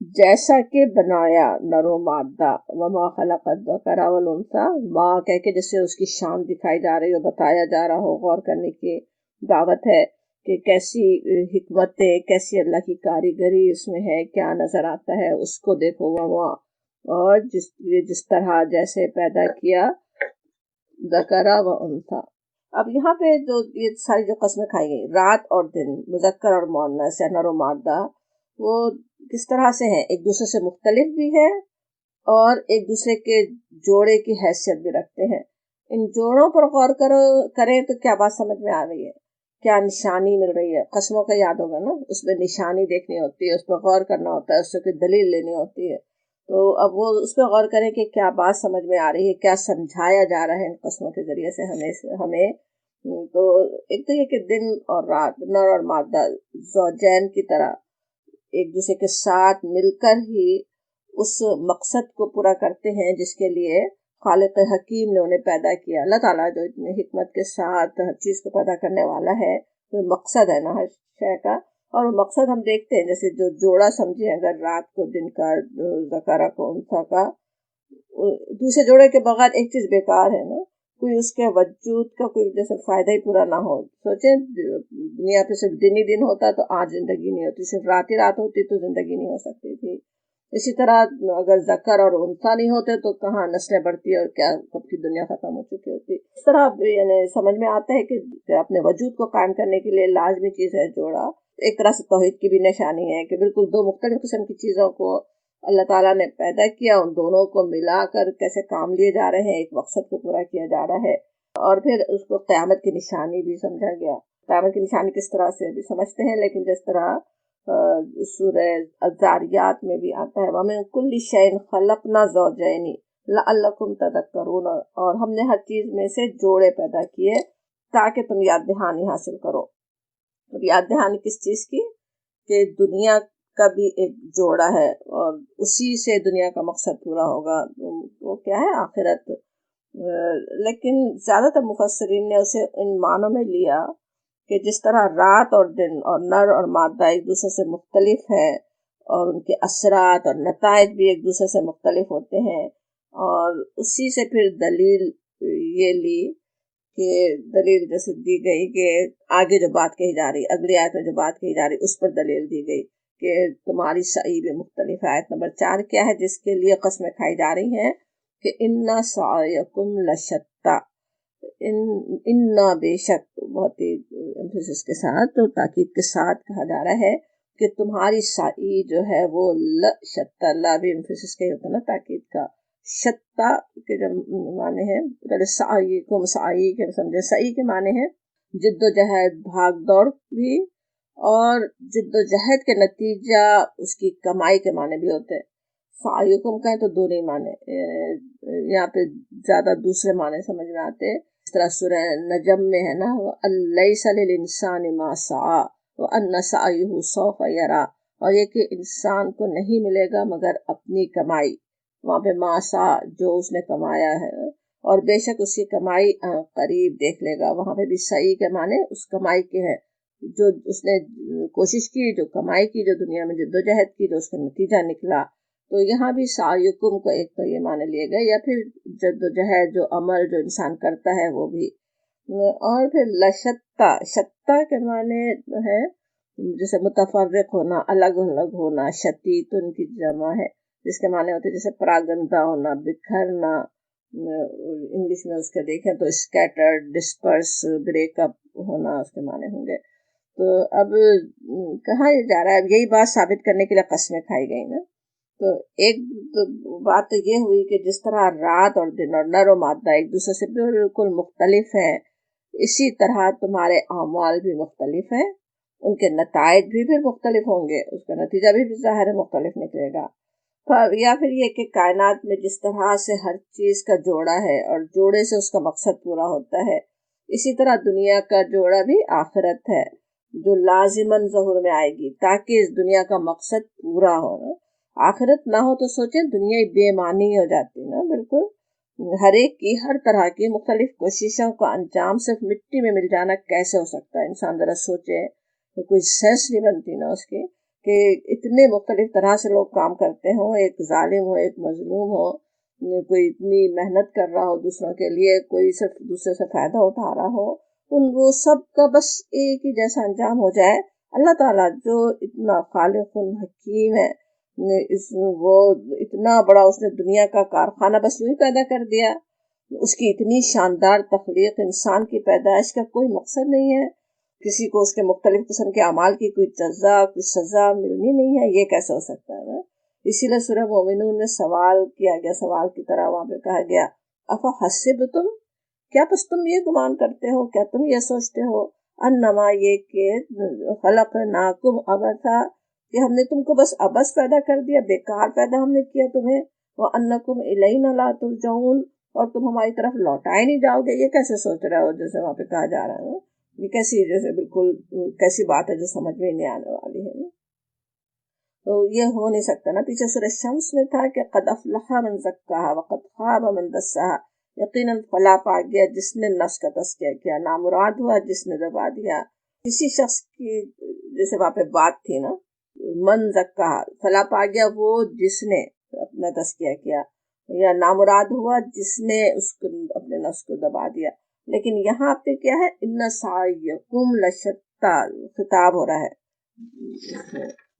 جیسا کہ بنایا نر و مادہ، وما خلق الذکر والانثی، ماں کہہ کے جیسے اس کی شان دکھائی جا رہی ہو، بتایا جا رہا ہو، غور کرنے کی دعوت ہے کہ کیسی حکمتیں، کیسی اللہ کی کاریگری اس میں ہے، کیا نظر آتا ہے اس کو دیکھو، وما، اور جس طرح جیسے پیدا کیا ذکر و انثی۔ اب یہاں پہ جو یہ ساری جو قسمیں کھائی گئی، رات اور دن، مذکر اور مؤنث یا نر و مادہ، وہ کس طرح سے ہیں، ایک دوسرے سے مختلف بھی ہے اور ایک دوسرے کے جوڑے کی حیثیت بھی رکھتے ہیں۔ ان جوڑوں پر غور کریں تو کیا بات سمجھ میں آ رہی ہے، کیا نشانی مل رہی ہے؟ قسموں کا یاد ہوگا نا، اس میں نشانی دیکھنی ہوتی ہے، اس پر غور کرنا ہوتا ہے، اس سے کوئی دلیل لینی ہوتی ہے۔ تو اب وہ اس پہ غور کریں کہ کیا بات سمجھ میں آ رہی ہے، کیا سمجھایا جا رہا ہے ان قسموں کے ذریعے سے ہمیں۔ تو ایک تو یہ کہ دن اور رات، نر اور مادہ، زوجین کی طرح ایک دوسرے کے ساتھ مل کر ہی اس مقصد کو پورا کرتے ہیں جس کے لیے خالق حکیم نے انہیں پیدا کیا۔ اللہ تعالیٰ جو اتنی حکمت کے ساتھ ہر چیز کو پیدا کرنے والا ہے، کوئی مقصد ہے نا ہر شے کا، اور وہ مقصد ہم دیکھتے ہیں، جیسے جو جوڑا سمجھے اگر رات کو دن کا، ذکر کو انثیٰ کا، دوسرے جوڑے کے بغیر ایک چیز بیکار ہے نا، کوئی اس کے وجود کا کوئی جیسے فائدہ ہی پورا نہ ہو۔ سوچیں دنیا پہ صرف دن ہی دن ہوتا تو آج زندگی نہیں ہوتی، صرف رات ہی رات ہوتی تو زندگی نہیں ہو سکتی تھی۔ اسی طرح اگر ذکر اور انثیٰ نہیں ہوتے تو کہاں نسلیں بڑھتی اور کیا کب کی دنیا ختم ہو چکی ہوتی۔ اس طرح یعنی سمجھ میں آتا ہے کہ اپنے وجود کو قائم کرنے کے لیے لازمی چیز ہے جوڑا۔ ایک طرح سے توحید کی بھی نشانی ہے کہ بالکل دو مختلف قسم کی چیزوں کو اللہ تعالیٰ نے پیدا کیا، ان دونوں کو ملا کر کیسے کام لیے جا رہے ہیں، ایک مقصد کو پورا کیا جا رہا ہے۔ اور پھر اس کو قیامت کی نشانی بھی سمجھا گیا۔ قیامت کی نشانی کس طرح سے بھی سمجھتے ہیں، لیکن جس طرح سورہ الذاریات میں بھی آتا ہے وَمِن كُلِّ شَيْءٍ خَلَقْنَا زَوْجَيْنِ لَعَلَّكُمْ تَذَكَّرُونَ، اور ہم نے ہر چیز میں سے جوڑے پیدا کیے تاکہ تم یاد دہانی حاصل کرو۔ اب یاد دہانی کس چیز کی؟ کہ دنیا کا بھی ایک جوڑا ہے اور اسی سے دنیا کا مقصد پورا ہوگا، وہ کیا ہے؟ آخرت۔ لیکن زیادہ تر مفسرین نے اسے ان معنوں میں لیا کہ جس طرح رات اور دن اور نر اور مادہ ایک دوسرے سے مختلف ہے اور ان کے اثرات اور نتائج بھی ایک دوسرے سے مختلف ہوتے ہیں، اور اسی سے پھر دلیل یہ لی کہ دلیل جیسے دی گئی کہ آگے جو بات کہی جا رہی، اگلی آیت میں جو بات کہی جا رہی اس پر دلیل دی گئی کہ تمہاری سعی بھی مختلف ہے۔ آیت نمبر 4 کیا ہے جس کے لیے قسمیں کھائی جا رہی ہیں کہ اِنَّ سَعْيَكُمْ لَشَتَّىٰ، اِنَّا بے شک، بہت ہی ایمفیسس کے ساتھ اور تاکید کے ساتھ کہا جا رہا ہے کہ تمہاری سعی جو ہے وہ لشتّیٰ، لا بھی ایمفیسس کا ہی ہوتا ہے نا تاکید کا، شتّیٰ کے جو معنی ہے، پہلے سعیکم، سعی کے سمجھے، سعی کے معنی ہے جد و جہد، بھاگ دوڑ بھی، اور جد و جہد کے نتیجہ اس کی کمائی کے معنی بھی ہوتے ہیں۔ سعیکم کہیں تو دونوں معنی، یہاں پہ زیادہ دوسرے معنی سمجھ میں آتے ہیں، اس طرح سورہ نجم میں ہے نا لَيْسَ لِلْإِنسَانِ مَا سَعَىٰ وَأَنَّ سَعْيَهُ سَوْفَ يَرَىٰ، اور یہ کہ انسان کو نہیں ملے گا مگر اپنی کمائی، وہاں پہ ما سا، جو اس نے کمایا ہے، اور بے شک اس کی کمائی قریب دیکھ لے گا، وہاں پہ بھی صحیح کے معنی اس کمائی کے ہیں جو اس نے کوشش کی، جو کمائی کی، جو دنیا میں جد و جہد کی، جو اس کا نتیجہ نکلا۔ تو یہاں بھی سعیکم کو ایک تو یہ معنی لیے گئے، یا پھر جد و جہد، جو عمل جو انسان کرتا ہے وہ بھی۔ اور پھر لشتّیٰ، شتّیٰ کے معنی ہے جیسے متفرق ہونا، الگ الگ ہونا، شتیتن کی جمع ہے جس کے معنی ہوتے ہیں جیسے پراگندہ ہونا، بکھرنا، انگلش میں اس کے دیکھیں تو اسکیٹرڈ، ڈسپرس، بریک اپ ہونا اس کے معنی ہوں گے۔ تو اب کہاں یہ جا رہا ہے؟ اب یہی بات ثابت کرنے کے لیے قسمیں کھائی گئی نا۔ تو ایک بات تو یہ ہوئی کہ جس طرح رات اور دن اور نر و مادہ ایک دوسرے سے بالکل مختلف ہیں، اسی طرح تمہارے اعمال بھی مختلف ہیں، ان کے نتائج بھی پھر مختلف ہوں گے، اس کا نتیجہ بھی ظاہر مختلف نکلے گا۔ یا پھر یہ کہ کائنات میں جس طرح سے ہر چیز کا جوڑا ہے اور جوڑے سے اس کا مقصد پورا ہوتا ہے، اسی طرح دنیا کا جوڑا بھی آخرت ہے جو لازماً ظہور میں آئے گی تاکہ اس دنیا کا مقصد پورا ہو۔ آخرت نہ ہو تو سوچیں دنیا بے معنی ہو جاتی نا، بالکل ہر ایک کی، ہر طرح کی مختلف کوششوں کا انجام صرف مٹی میں مل جانا کیسے ہو سکتا ہے؟ انسان ذرا سوچے، کوئی سینس نہیں بنتی نا اس کی کہ اتنے مختلف طرح سے لوگ کام کرتے ہوں، ایک ظالم ہو، ایک مظلوم ہو، کوئی اتنی محنت کر رہا ہو دوسروں کے لیے، کوئی صرف دوسرے سے فائدہ اٹھا رہا ہو، وہ سب کا بس ایک ہی جیسا انجام ہو جائے۔ اللہ تعالیٰ جو اتنا خالق حکیم ہے، وہ اتنا بڑا اس نے دنیا کا کارخانہ بس یوں ہی پیدا کر دیا، اس کی اتنی شاندار تخلیق، انسان کی پیدائش کا کوئی مقصد نہیں ہے، کسی کو اس کے مختلف قسم کے اعمال کی کوئی جزا کوئی سزا ملنی نہیں ہے، یہ کیسے ہو سکتا ہے نا؟ اسی لیے سورہ مومنون میں سوال کیا گیا، سوال کی طرح وہاں پہ کہا گیا افحسبتم، کیا بس تم یہ گمان کرتے ہو، کیا تم یہ سوچتے ہو، انما یہ کہ خلقناکم عبثا، کہ ہم نے تم کو بس عبث پیدا کر دیا، بیکار پیدا ہم نے کیا تمہیں، وانکم الینا لا ترجعون، اور تم ہماری طرف لوٹائے نہیں جاؤ گے، یہ کیسے سوچ رہے ہو؟ جیسے وہاں پہ کہا جا رہا ہے، یہ کیسی جیسے بالکل کیسی بات ہے جو سمجھ میں نہیں آنے والی ہے نا؟ تو یہ ہو نہیں سکتا نا۔ پیچھے سورہ شمس میں تھا کہ قد افلح من زکاہا وقد خاب من دساہا، یقیناً فلاح پا گیا جس نے نفس کا تزکیہ کیا، نامراد ہوا جس نے دبا دیا۔ کسی شخص کی جیسے وہاں پہ بات تھی نا، من زکاہا، فلاح پا گیا وہ جس نے اپنا تزکیہ کیا، یا نامراد ہوا جس نے اس کو اپنے نفس کو دبا دیا۔ لیکن یہاں پہ کیا ہے، ان سعیکم لشتی، خطاب ہو رہا ہے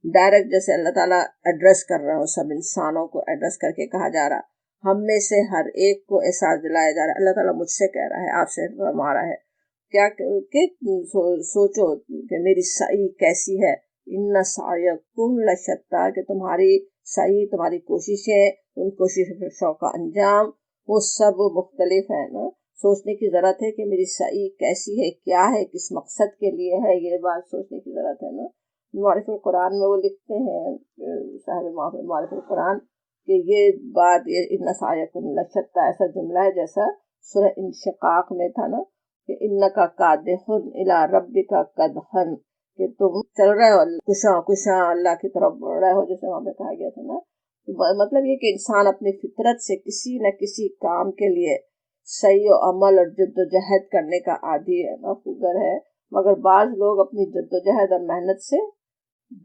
ڈائریکٹ، جیسے اللہ تعالیٰ ایڈریس کر رہا ہو، سب انسانوں کو ایڈریس کر کے کہا جا رہا، ہم میں سے ہر ایک کو احساس دلایا جا رہا ہے۔ اللہ تعالیٰ مجھ سے کہہ رہا ہے، آپ سے فرما رہا ہے کیا کہ سوچو کہ میری سعی کیسی ہے، ان سعیکم لشتی، کہ تمہاری سعی، تمہاری کوششیں، ان کوششوں کا انجام وہ سب مختلف ہے نا۔ سوچنے کی ضرورت ہے کہ میری سعی کیسی ہے، کیا ہے، کس مقصد کے لیے ہے، یہ بات سوچنے کی ضرورت ہے نا۔ معرف القرآن میں وہ لکھتے ہیں صاحب معرف القرآن کہ یہ بات، یہ ان سعیکم لشتی ایسا جملہ ہے جیسا سورہ انشقاق میں تھا نا کہ انک کادح الی ربک کدحا، کہ تم چل رہے ہو کشاں اللہ کی طرف بڑھ رہے ہو، جیسے وہاں پہ کہا گیا تھا نا۔ مطلب یہ کہ انسان اپنی فطرت سے کسی نہ کسی کام کے لیے صحیح و عمل اور جد و جہد کرنے کا عادی ہے نا، خوگر ہے، مگر بعض لوگ اپنی جد و جہد اور محنت سے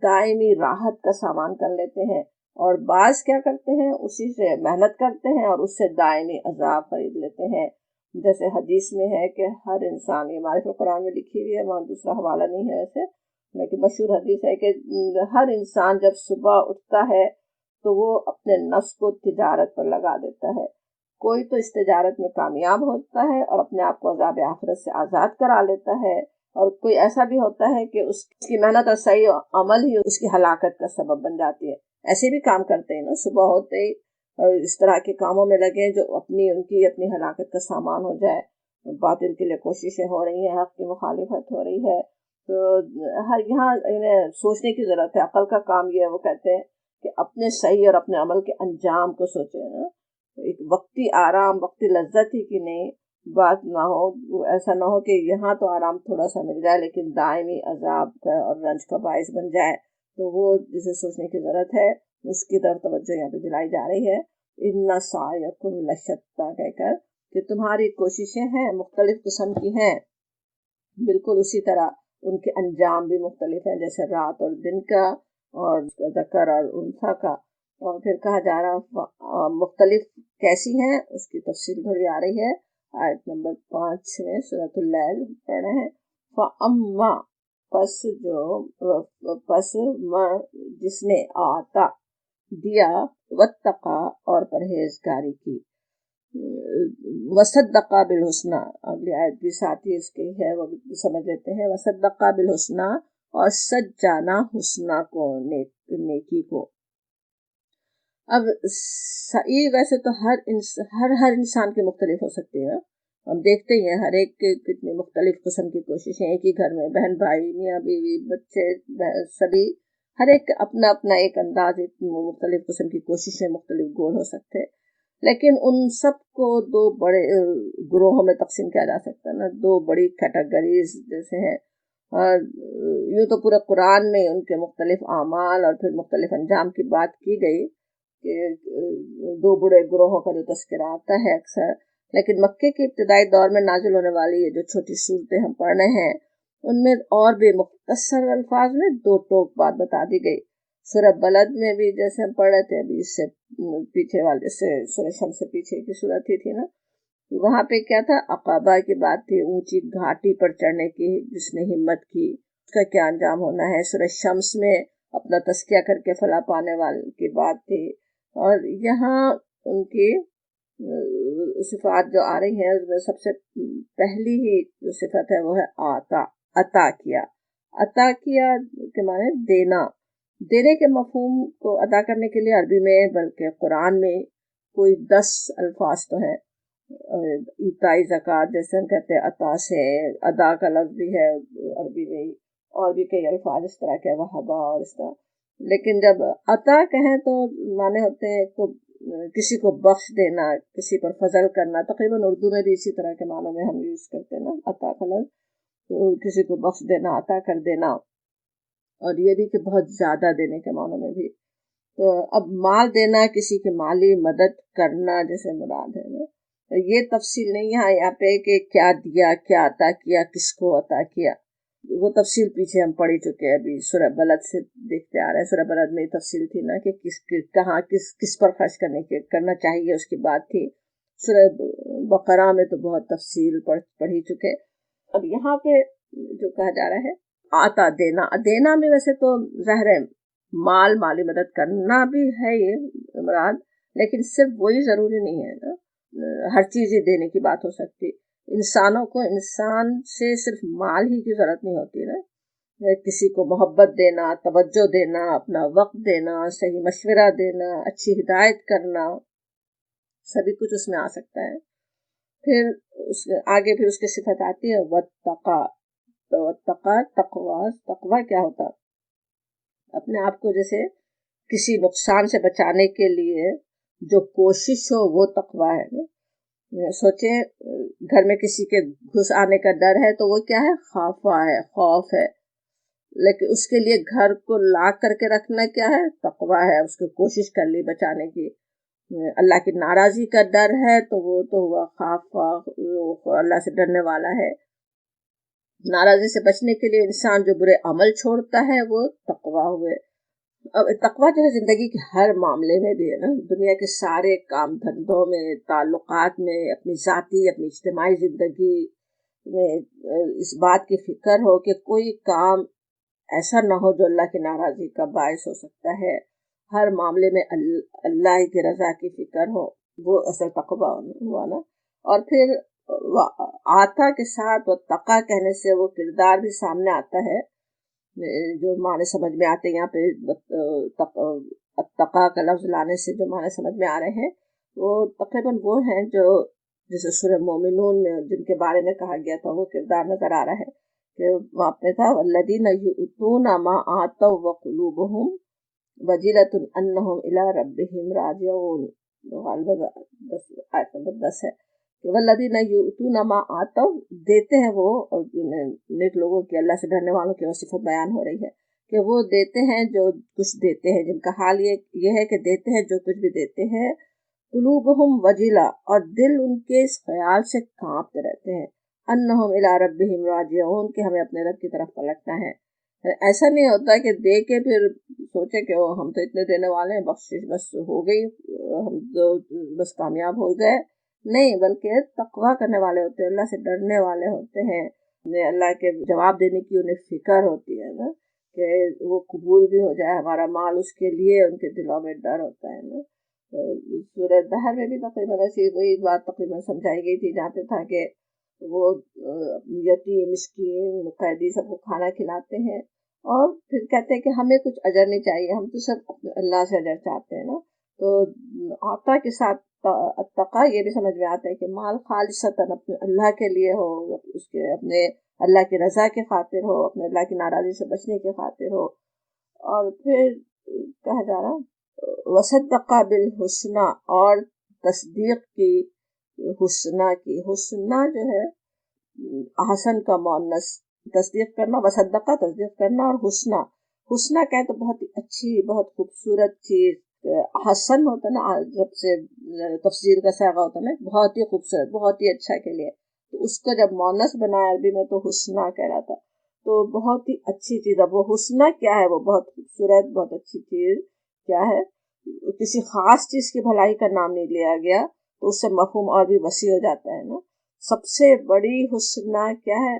دائمی راحت کا سامان کر لیتے ہیں، اور بعض کیا کرتے ہیں، اسی سے محنت کرتے ہیں اور اس سے دائمی عذاب خرید لیتے ہیں۔ جیسے حدیث میں ہے کہ ہر انسان، یہ معرف القرآن میں لکھی ہوئی ہے، وہاں دوسرا حوالہ نہیں ہے ویسے، لیکن مشہور حدیث ہے کہ ہر انسان جب صبح اٹھتا ہے تو وہ اپنے نفس کو تجارت پر لگا دیتا ہے، کوئی تو اس تجارت میں کامیاب ہوتا ہے اور اپنے آپ کو عذاب آخرت سے آزاد کرا لیتا ہے، اور کوئی ایسا بھی ہوتا ہے کہ اس کی محنت اور صحیح عمل ہی اس کی ہلاکت کا سبب بن جاتی ہے۔ ایسے بھی کام کرتے ہیں نا، صبح ہوتے ہی اور اس طرح کے کاموں میں لگے جو ان کی اپنی ہلاکت کا سامان ہو جائے، باطل کے لیے کوششیں ہو رہی ہیں، حق کی مخالفت ہو رہی ہے۔ تو یہاں انہیں سوچنے کی ضرورت ہے، عقل کا کام یہ ہے، وہ کہتے ہیں کہ اپنے صحیح اور اپنے عمل کے انجام کو سوچیں نا، ایک وقتی آرام، وقتی لذت ہی کی نہیں بات نہ ہو، ایسا نہ ہو کہ یہاں تو آرام تھوڑا سا مل جائے لیکن دائمی عذاب کا اور رنج کا باعث بن جائے۔ تو وہ جسے سوچنے کی ضرورت ہے، اس کی طرف توجہ یہاں پہ دلائی جا رہی ہے، ان سعیکم لشتی کہہ کر، کہ تمہاری کوششیں ہیں، مختلف قسم کی ہیں، بالکل اسی طرح ان کے انجام بھی مختلف ہیں، جیسے رات اور دن کا اور ذکر اور انثیٰ کا۔ اور پھر کہا جا رہا مختلف کیسی ہیں، اس کی تفصیل تھوڑی آ رہی ہے آیت نمبر 5 میں سورۃ اللیل پڑھ رہے ہیں۔ فَأَمَّا، پس جس نے آتا دیا، واتقا اور پرہیزگاری کی، وصدقا بالحسنی، اگلی آیت بھی ساتھ ہی اس کی ہے، وہ بھی سمجھ لیتے ہیں، وصدقا بالحسنی، اور سچ جانا حسنہ کو، نیکی کو۔ اب سعی ویسے تو ہر انسان کے مختلف ہو سکتی ہے، ہم دیکھتے ہی ہیں ہر ایک کے کتنی مختلف قسم کی کوششیں، ایک ہی گھر میں بہن بھائی، میاں بیوی، بچے، سبھی، ہر ایک اپنا اپنا ایک انداز، مختلف قسم کی کوششیں، مختلف گول ہو سکتے ہیں، لیکن ان سب کو دو بڑے گروہوں میں تقسیم کیا جا سکتا ہے نا، دو بڑی کیٹیگریز جیسے ہیں، اور یوں تو پورے قرآن میں ان کے مختلف اعمال اور پھر مختلف انجام کی بات کی گئی کہ دو بڑے گروہوں کا جو تذکرہ آتا ہے اکثر، لیکن مکے کے ابتدائی دور میں نازل ہونے والی یہ جو چھوٹی صورتیں ہم پڑھ رہے ہیں، ان میں اور بھی مختصر الفاظ میں دو ٹوک بات بتا دی گئی۔ سورہ بلد میں بھی جیسے ہم پڑھ رہے تھے ابھی، اس سے پیچھے والے سے سورہ شمس سے پیچھے کی صورت ہی تھی نا، وہاں پہ کیا تھا، عقبہ کی بات تھی، اونچی گھاٹی پر چڑھنے کی، جس نے ہمت کی اس کا کیا انجام ہونا ہے۔ سورہ شمس میں اپنا تزکیہ کر کے فلاح پانے والے کی بات تھی، اور یہاں ان کی صفات جو آ رہی ہیں، اس میں سب سے پہلی ہی جو صفت ہے وہ ہے عطا کیا۔ عطا کیا کے معنی دینا، دینے کے مفہوم کو ادا کرنے کے لیے عربی میں بلکہ قرآن میں کوئی 10 الفاظ تو ہیں۔ ایتائی زکوٰۃ جیسے ہم کہتے ہیں عطا سے، ادا کا لفظ بھی ہے عربی میں، اور بھی کئی الفاظ اس طرح کے، وہبا اور اس طرح۔ لیکن جب عطا کہیں تو معنی ہوتے ہیں تو کسی کو بخش دینا، کسی پر فضل کرنا، تقریباً اردو میں بھی اسی طرح کے معنوں میں ہم یوز کرتے ہیں نا عطا کا لفظ، تو کسی کو بخش دینا، عطا کر دینا، اور یہ بھی کہ بہت زیادہ دینے کے معنوں میں بھی۔ تو اب مال دینا، کسی کی مالی مدد کرنا جیسے مراد ہے نا، یہ تفصیل نہیں ہے یہاں پہ کہ کیا دیا، کیا عطا کیا، کس کو عطا کیا، وہ تفصیل پیچھے ہم پڑھ ہی چکے ہیں، ابھی سورہ بلد سے دیکھتے آ رہے ہیں۔ سورہ بلد میں تفصیل تھی نا کہ کہاں کس پر خرچ کرنا چاہیے، اس کی بات تھی۔ سورہ بقرہ میں تو بہت تفصیل پڑھ ہی چکے۔ اب یہاں پہ جو کہا جا رہا ہے عطا دینا میں ویسے تو ظاہر ہے مالی مدد کرنا بھی ہے یہ مراد، لیکن صرف وہی ضروری نہیں ہے نا، ہر چیز ہی دینے کی بات ہو سکتی۔ انسانوں کو انسان سے صرف مال ہی کی ضرورت نہیں ہوتی نا، کسی کو محبت دینا، توجہ دینا، اپنا وقت دینا، صحیح مشورہ دینا، اچھی ہدایت کرنا، سبھی کچھ اس میں آ سکتا ہے۔ پھر آگے اس کی صفت آتی ہے واتقا۔ تو تقوی کیا ہوتا؟ اپنے آپ کو جیسے کسی نقصان سے بچانے کے لیے جو کوشش ہو وہ تقوی ہے نا۔ سوچیں گھر میں کسی کے گھس آنے کا ڈر ہے تو وہ کیا ہے؟ خوف ہے، لیکن اس کے لیے گھر کو لاک کر کے رکھنا کیا ہے؟ تقوی ہے، اس کی کوشش کر لی بچانے کی۔ اللہ کی ناراضی کا ڈر ہے تو وہ تو ہوا خوف، اللہ سے ڈرنے والا ہے۔ ناراضی سے بچنے کے لیے انسان جو برے عمل چھوڑتا ہے وہ تقوی ہوئے۔ اب تقوی جو ہے زندگی کے ہر معاملے میں بھی ہے نا، دنیا کے سارے کام دھندوں میں، تعلقات میں، اپنی ذاتی اپنی اجتماعی زندگی میں اس بات کی فکر ہو کہ کوئی کام ایسا نہ ہو جو اللہ کی ناراضی کا باعث ہو سکتا ہے، ہر معاملے میں اللہ کی رضا کی فکر ہو، وہ اصل تقوی ہوا نا۔ اور پھر آتا کے ساتھ تقا کہنے سے وہ کردار بھی سامنے آتا ہے جو معنی سمجھ میں آتے ہیں۔ یہاں پہ تقا کا لفظ لانے سے جو معنی سمجھ میں آ رہے ہیں وہ تقریباً وہ ہیں جو جیسے سورہ مومنون میں جن کے بارے میں کہا گیا تھا وہ کردار نظر آ رہا ہے کہ وہاں پہ تھا والذین یؤتون ما آتوا وقلوبہم وجلۃ انہم الی ربہم راجعون، آیت نمبر 10 ہے کہ والذین یؤتون ما آتوا، دیتے ہیں وہ، نیک لوگوں کی، اللہ سے ڈرنے والوں کی وہ صفت بیان ہو رہی ہے کہ وہ دیتے ہیں جو کچھ دیتے ہیں، جن کا حال یہ ہے کہ دیتے ہیں جو کچھ بھی دیتے ہیں، قلوبہم وجلہ، اور دل ان کے اس خیال سے کانپتے رہتے ہیں، انہم الی ربہم راجعون، کہ ہمیں اپنے رب کی طرف پلٹنا ہے۔ ایسا نہیں ہوتا کہ دے کے پھر سوچے کہ ہم تو اتنے دینے والے ہیں، بخشش بس ہو گئی، ہم تو بس کامیاب ہو گئے، نہیں، بلکہ تقوی کرنے والے ہوتے ہیں، اللہ سے ڈرنے والے ہوتے ہیں، اللہ کے جواب دینے کی انہیں فکر ہوتی ہے نا، کہ وہ قبول بھی ہو جائے ہمارا مال، اس کے لیے ان کے دلوں میں ڈر ہوتا ہے نا۔ سورہ دہر میں بھی تقریباً ایسی وہی بات تقریباً سمجھائی گئی تھی، جہاں پہ تھا کہ وہ یتیم، مسکین، قیدی سب کو کھانا کھلاتے ہیں اور پھر کہتے ہیں کہ ہمیں کچھ اجر نہیں چاہیے، ہم تو صرف اللہ سے اجر چاہتے ہیں نا۔ تو عطا کے ساتھ اتقا یہ بھی سمجھ میں آتا ہے کہ مال خالصتاً اپنے اللہ کے لیے ہو، اس کے اپنے اللہ کی رضا کے خاطر ہو، اپنے اللہ کی ناراضی سے بچنے کے خاطر ہو۔ اور پھر کہا جا رہا وصدق بالحسنی، اور تصدیق کی حسنہ کی، حسنہ جو ہے احسن کا مؤنث، تصدیق کرنا، وصدقہ تصدیق کرنا، اور حسنہ کہے تو بہت ہی اچھی، بہت خوبصورت چیز، حسن ہوتا ہے نا، جب سے تفضیل کا صیغہ ہوتا ہے نا، بہت ہی خوبصورت، بہت ہی اچھا کے لیے، تو اس کو جب مؤنث بنایا عربی میں تو حسنہ کہلاتا۔ تو تو بہت ہی اچھی چیز ہے وہ حسنہ کیا ہے، وہ بہت خوبصورت بہت اچھی چیز کیا ہے، کسی خاص چیز کی بھلائی کا نام نہیں لیا گیا تو اس سے مفہوم اور بھی وسیع ہو جاتا ہے نا۔ سب سے بڑی حسنہ کیا ہے،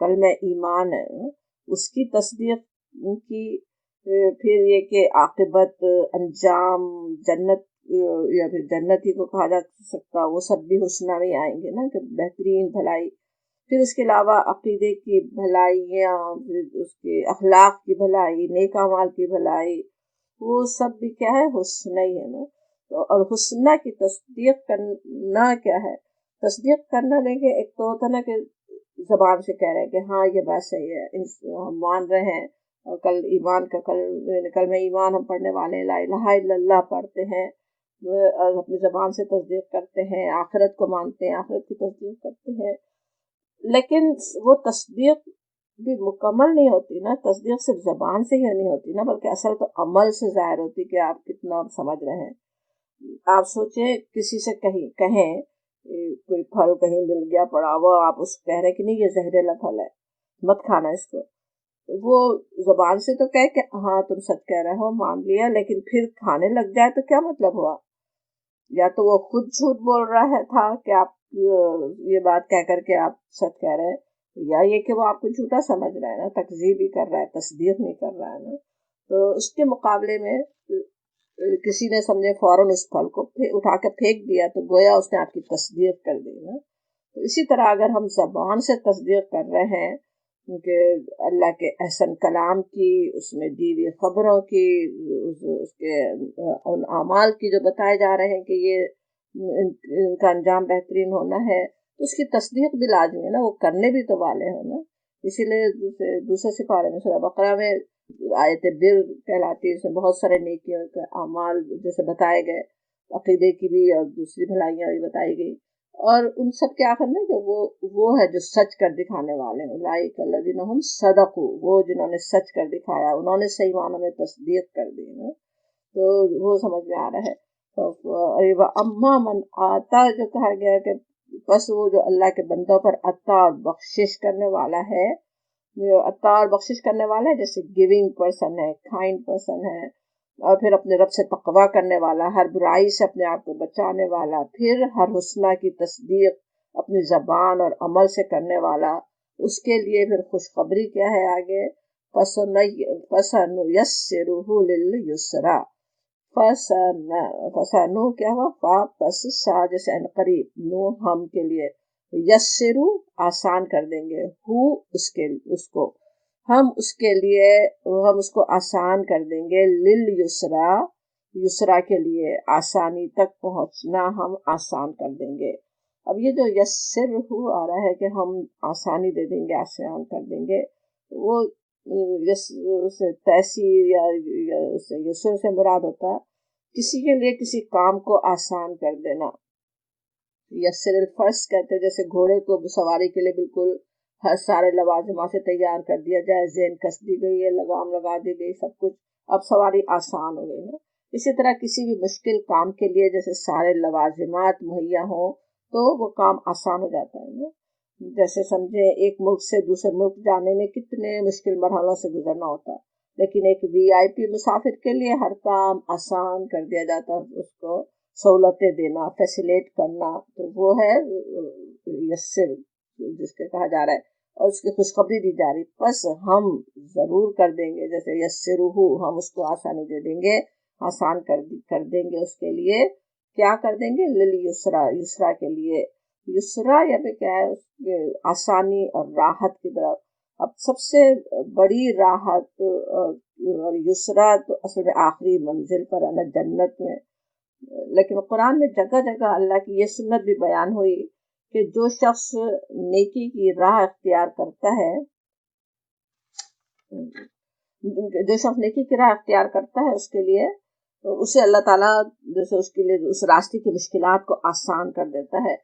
کلمہ ایمان ہے، اس کی تصدیق کی، پھر یہ کہ عاقبت انجام جنت یا پھر جنتی کو کہا جا سکتا، وہ سب بھی حسنہ میں آئیں گے نا، کہ بہترین بھلائی۔ پھر اس کے علاوہ عقیدے کی بھلائیاں، پھر اس کے اخلاق کی بھلائی، نیک اعمال کی بھلائی، وہ سب بھی کیا ہے، حسنہ ہی ہے نا۔ اور حسنہ کی تصدیق کرنا کیا ہے، تصدیق کرنا دیکھیں ایک تو ہوتا نا کہ زبان سے کہہ رہے ہیں کہ ہاں یہ بات صحیح ہے، ہم مان رہے ہیں، اور کل ایمان کا کل میں ایمان ہم پڑھنے والے ہیں، لا الہ الا اللہ پڑھتے ہیں، اور اپنی زبان سے تصدیق کرتے ہیں، آخرت کو مانتے ہیں، آخرت کی تصدیق کرتے ہیں، لیکن وہ تصدیق بھی مکمل نہیں ہوتی نا، تصدیق صرف زبان سے ہی نہیں ہوتی نا، بلکہ اصل تو عمل سے ظاہر ہوتی کہ آپ کتنا سمجھ رہے ہیں۔ آپ سوچیں کسی سے کہیں کوئی پھل کہیں مل گیا پڑا ہوا، آپ اس کہہ رہے کہ نہیں یہ زہریلا پھل ہے، مت کھانا اس کو، وہ زبان سے تو کہہ کہ ہاں تم سچ کہہ رہے ہو، مان لیا، لیکن پھر کھانے لگ جائے تو کیا مطلب ہوا؟ یا تو وہ خود جھوٹ بول رہا تھا کہ آپ یہ بات کہہ کر کے آپ سچ کہہ رہے ہیں، یا یہ کہ وہ آپ کو جھوٹا سمجھ رہا ہے نا، تکذیب ہی کر رہا ہے، تصدیق نہیں کر رہا ہے نا۔ تو اس کے مقابلے میں کسی نے سمجھے فوراً اس پھل کو اٹھا کے پھینک دیا تو گویا اس نے آپ کی تصدیق کر دی نا۔ تو اسی طرح اگر ہم زبان سے تصدیق کر رہے ہیں کہ اللہ کے احسن کلام کی، اس میں دی ہوئی خبروں کی، اس کے ان اعمال کی جو بتائے جا رہے ہیں کہ یہ ان کا انجام بہترین ہونا ہے، تو اس کی تصدیق بھی لازمی ہے نا، وہ کرنے بھی تو والے ہیں نا۔ اسی لیے دوسرے سپارے میں سورہ بقرہ میں آیت بر کہلاتی ہے، اس میں بہت سارے نیکیوں کے اعمال جیسے بتائے گئے، عقیدے کی بھی اور دوسری بھلائیاں بھی بتائی گئی، اور ان سب کے آخر میں کہ وہ ہے جو سچ کر دکھانے والے ہیں، اولئک الذین ھم صدقوا، وہ جنہوں نے سچ کر دکھایا، انہوں نے صحیح معنوں میں تصدیق کر دی نا۔ تو وہ سمجھ میں آ رہا ہے۔ اما من آتا جو کہا گیا کہ بس وہ جو اللہ کے بندوں پر عطا اور بخشش کرنے والا ہے، عطا اور بخشش کرنے والا ہے، جیسے گیونگ پرسن ہے، کائنڈ پرسن ہے، اور پھر اپنے رب سے تقویٰ کرنے والا، ہر برائی سے اپنے آپ کو بچانے والا، پھر ہر حسنہ کی تصدیق اپنی زبان اور عمل سے کرنے والا، اس کے لیے پھر خوشخبری کیا ہے آگے، فَسَنُيَسِّرُهُ لِلْيُسْرَىٰ، فَسَنُ کیا ہوا، فا پس سا جیسے ان قریب، نو ہم کے لیے، یسرو آسان کر دیں گے، ہو اس کو ہم اس کے لیے، ہم اس کو آسان کر دیں گے، للیسرا یسرا کے لیے، آسانی تک پہنچنا ہم آسان کر دیں گے۔ اب یہ جو یسر ہو آ رہا ہے کہ ہم آسانی دے دیں گے، آسان کر دیں گے، وہ تیسیر یا یسر سے مراد ہوتا ہے کسی کے لیے کسی کام کو آسان کر دینا۔ یسر الفرس کہتے ہیں، جیسے گھوڑے کو سواری کے لیے بالکل ہر سارے لوازمات سے تیار کر دیا جائے، زین کس دی گئی ہے، لگام لگا دی گئی، سب کچھ، اب سواری آسان ہو گئی نا۔ اسی طرح کسی بھی مشکل کام کے لیے جیسے سارے لوازمات مہیا ہوں تو وہ کام آسان ہو جاتا ہے نا۔ جیسے سمجھے ایک ملک سے دوسرے ملک جانے میں کتنے مشکل مرحلوں سے گزرنا ہوتا ہے، لیکن ایک VIP مسافر کے لیے ہر کام آسان کر دیا جاتا ہے، اس کو سہولتیں دینا، فیسیلیٹ کرنا، تو وہ ہے یسر جس کے کہا جا رہا ہے، اور اس کی خوشخبری دی جا رہی، بس ہم ضرور کر دیں گے، جیسے یسرہ ہم اس کو آسانی دے دیں گے، آسان کر دیں گے اس کے لیے، کیا کر دیں گے، للیسرا یسرا کے لیے، یسرا یا پھر کیا ہے، آسانی اور راحت کی طرف۔ اب سب سے بڑی راحت اور یسرا تو اصل میں آخری منزل پر ہے نا، جنت میں، لیکن قرآن میں جگہ جگہ اللہ کی یہ سنت بھی بیان ہوئی کہ جو شخص نیکی کی راہ اختیار کرتا ہے، اس کے لیے اسے اللہ تعالیٰ جیسے اس کے لیے اس راستے کی مشکلات کو آسان کر دیتا ہے،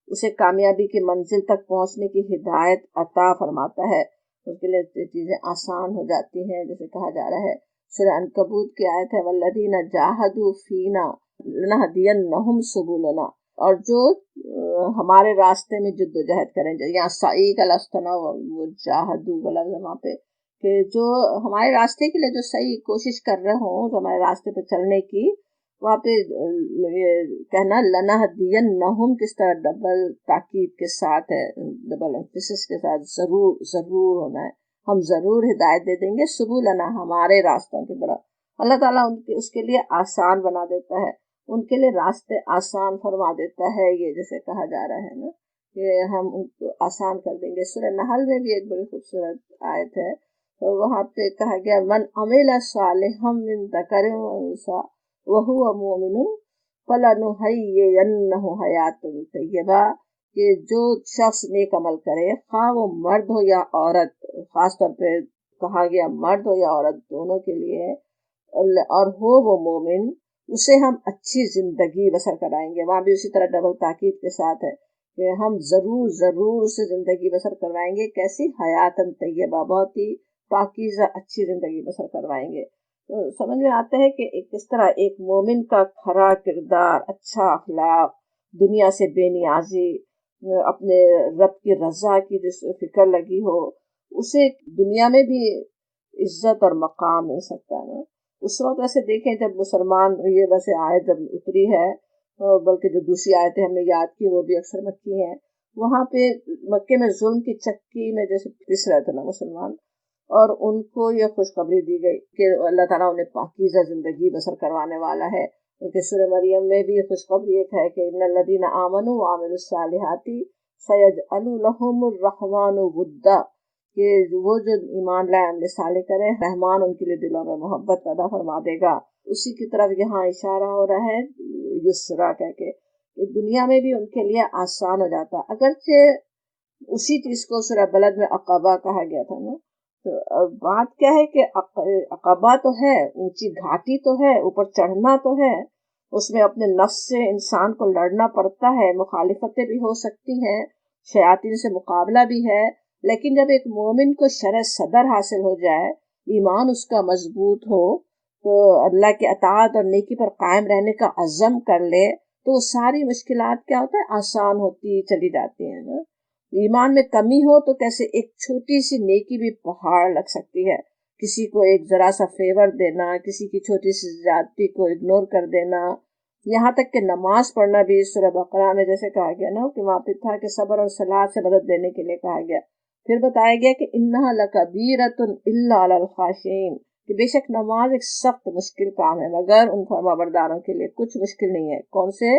اسے کامیابی کی منزل تک پہنچنے کی ہدایت عطا فرماتا ہے، اس کے لیے چیزیں آسان ہو جاتی ہیں، جیسے کہا جا رہا ہے سورہ عنکبوت کی آیت ہے، والذین جاہدوا فینا لنہدینہم سبلنا، اور جو ہمارے راستے میں جدوجہد کریں، یہاں سعی کا لفظ تھا نا، وہ جاہدو کا لفظ ہے وہاں پہ، کہ جو ہمارے راستے کے لیے جو صحیح کوشش کر رہے ہوں تو ہمارے راستے پہ چلنے کی، وہاں پہ یہ کہنا لنہدینہم کس طرح ڈبل تاکید کے ساتھ ہے، ڈبل ایمفیسس کے ساتھ، ضرور ضرور ہونا ہے، ہم ضرور ہدایت دے دیں گے سبلنا ہمارے راستوں کی طرف۔ اللہ تعالیٰ اس کے لیے آسان بنا دیتا ہے، ان کے لیے راستے آسان فرما دیتا ہے، یہ جیسے کہا جا رہا ہے نا کہ ہم ان کو آسان کر دیں گے۔ سورہ نحل میں بھی ایک بڑی خوبصورت آیت ہے، تو وہاں پہ کہا گیا من عمل صالحا من ذکر و انثی وہو مؤمن فلنحیینہ حیاۃ طیبہ، کہ جو شخص نیک عمل کرے، خواہ وہ مرد ہو یا عورت، خاص طور پہ کہا گیا مرد ہو یا عورت دونوں کے لیے، اور ہو وہ مومن، اسے ہم اچھی زندگی بسر کرائیں گے۔ وہاں بھی اسی طرح ڈبل تاکید کے ساتھ ہے کہ ہم ضرور ضرور اسے زندگی بسر کروائیں گے، کیسی حیاتن طیبہ، بہت ہی پاکیزہ اچھی زندگی بسر کروائیں گے۔ تو سمجھ میں آتا ہے کہ کس طرح ایک مومن کا کھرا کردار، اچھا اخلاق، دنیا سے بے نیازی، اپنے رب کی رضا کی جس فکر لگی ہو، اسے دنیا میں بھی عزت اور مقام مل سکتا ہے۔ اس وقت ویسے دیکھیں جب مسلمان، یہ ویسے آیت جب اتری ہے، بلکہ جو دوسری آیتیں ہم نے یاد کی وہ بھی اکثر مکی ہیں، وہاں پہ مکے میں ظلم کی چکی میں جیسے پس رہے تھے نا مسلمان، اور ان کو یہ خوشخبری دی گئی کہ اللہ تعالیٰ انہیں پاکیزہ زندگی بسر کروانے والا ہے۔ کیونکہ سورہ مریم میں بھی یہ خوشخبری ایک ہے کہ ان الذین آمنوا وعملوا الصالحات سیجعل لهم الرحمن ودا، کہ وہ جو ایمان لائے عمل صالح کریں، رحمان ان کے لیے دلوں میں محبت پیدا فرما دے گا۔ اسی کی طرف یہاں اشارہ ہو رہا ہے یسرا کہہ کے، کہ دنیا میں بھی ان کے لیے آسان ہو جاتا، اگرچہ اسی چیز کو سورہ بلد میں عقبہ کہا گیا تھا نا۔ تو بات کیا ہے کہ عقبہ تو ہے، اونچی گھاٹی تو ہے، اوپر چڑھنا تو ہے، اس میں اپنے نفس سے انسان کو لڑنا پڑتا ہے، مخالفتیں بھی ہو سکتی ہیں، شیاطین سے مقابلہ بھی ہے، لیکن جب ایک مومن کو شرع صدر حاصل ہو جائے، ایمان اس کا مضبوط ہو، تو اللہ کی اطاعت اور نیکی پر قائم رہنے کا عزم کر لے، تو وہ ساری مشکلات کیا ہوتا ہے، آسان ہوتی چلی جاتی ہیں نا۔ ایمان میں کمی ہو تو کیسے ایک چھوٹی سی نیکی بھی پہاڑ لگ سکتی ہے، کسی کو ایک ذرا سا فیور دینا، کسی کی چھوٹی سی زیادتی کو اگنور کر دینا، یہاں تک کہ نماز پڑھنا بھی سورہ بقرہ میں جیسے کہا گیا نا کہ وہاں پہ تھا کہ صبر اور صلاۃ سے مدد دینے کے لیے کہا گیا۔ پھر بتایا گیا کہ انہا لکبیرۃ الا علی الخاشعین، کہ بے شک نماز ایک سخت مشکل کام ہے مگر ان فرمانبرداروں کے لیے کچھ مشکل نہیں ہے۔ کون سے؟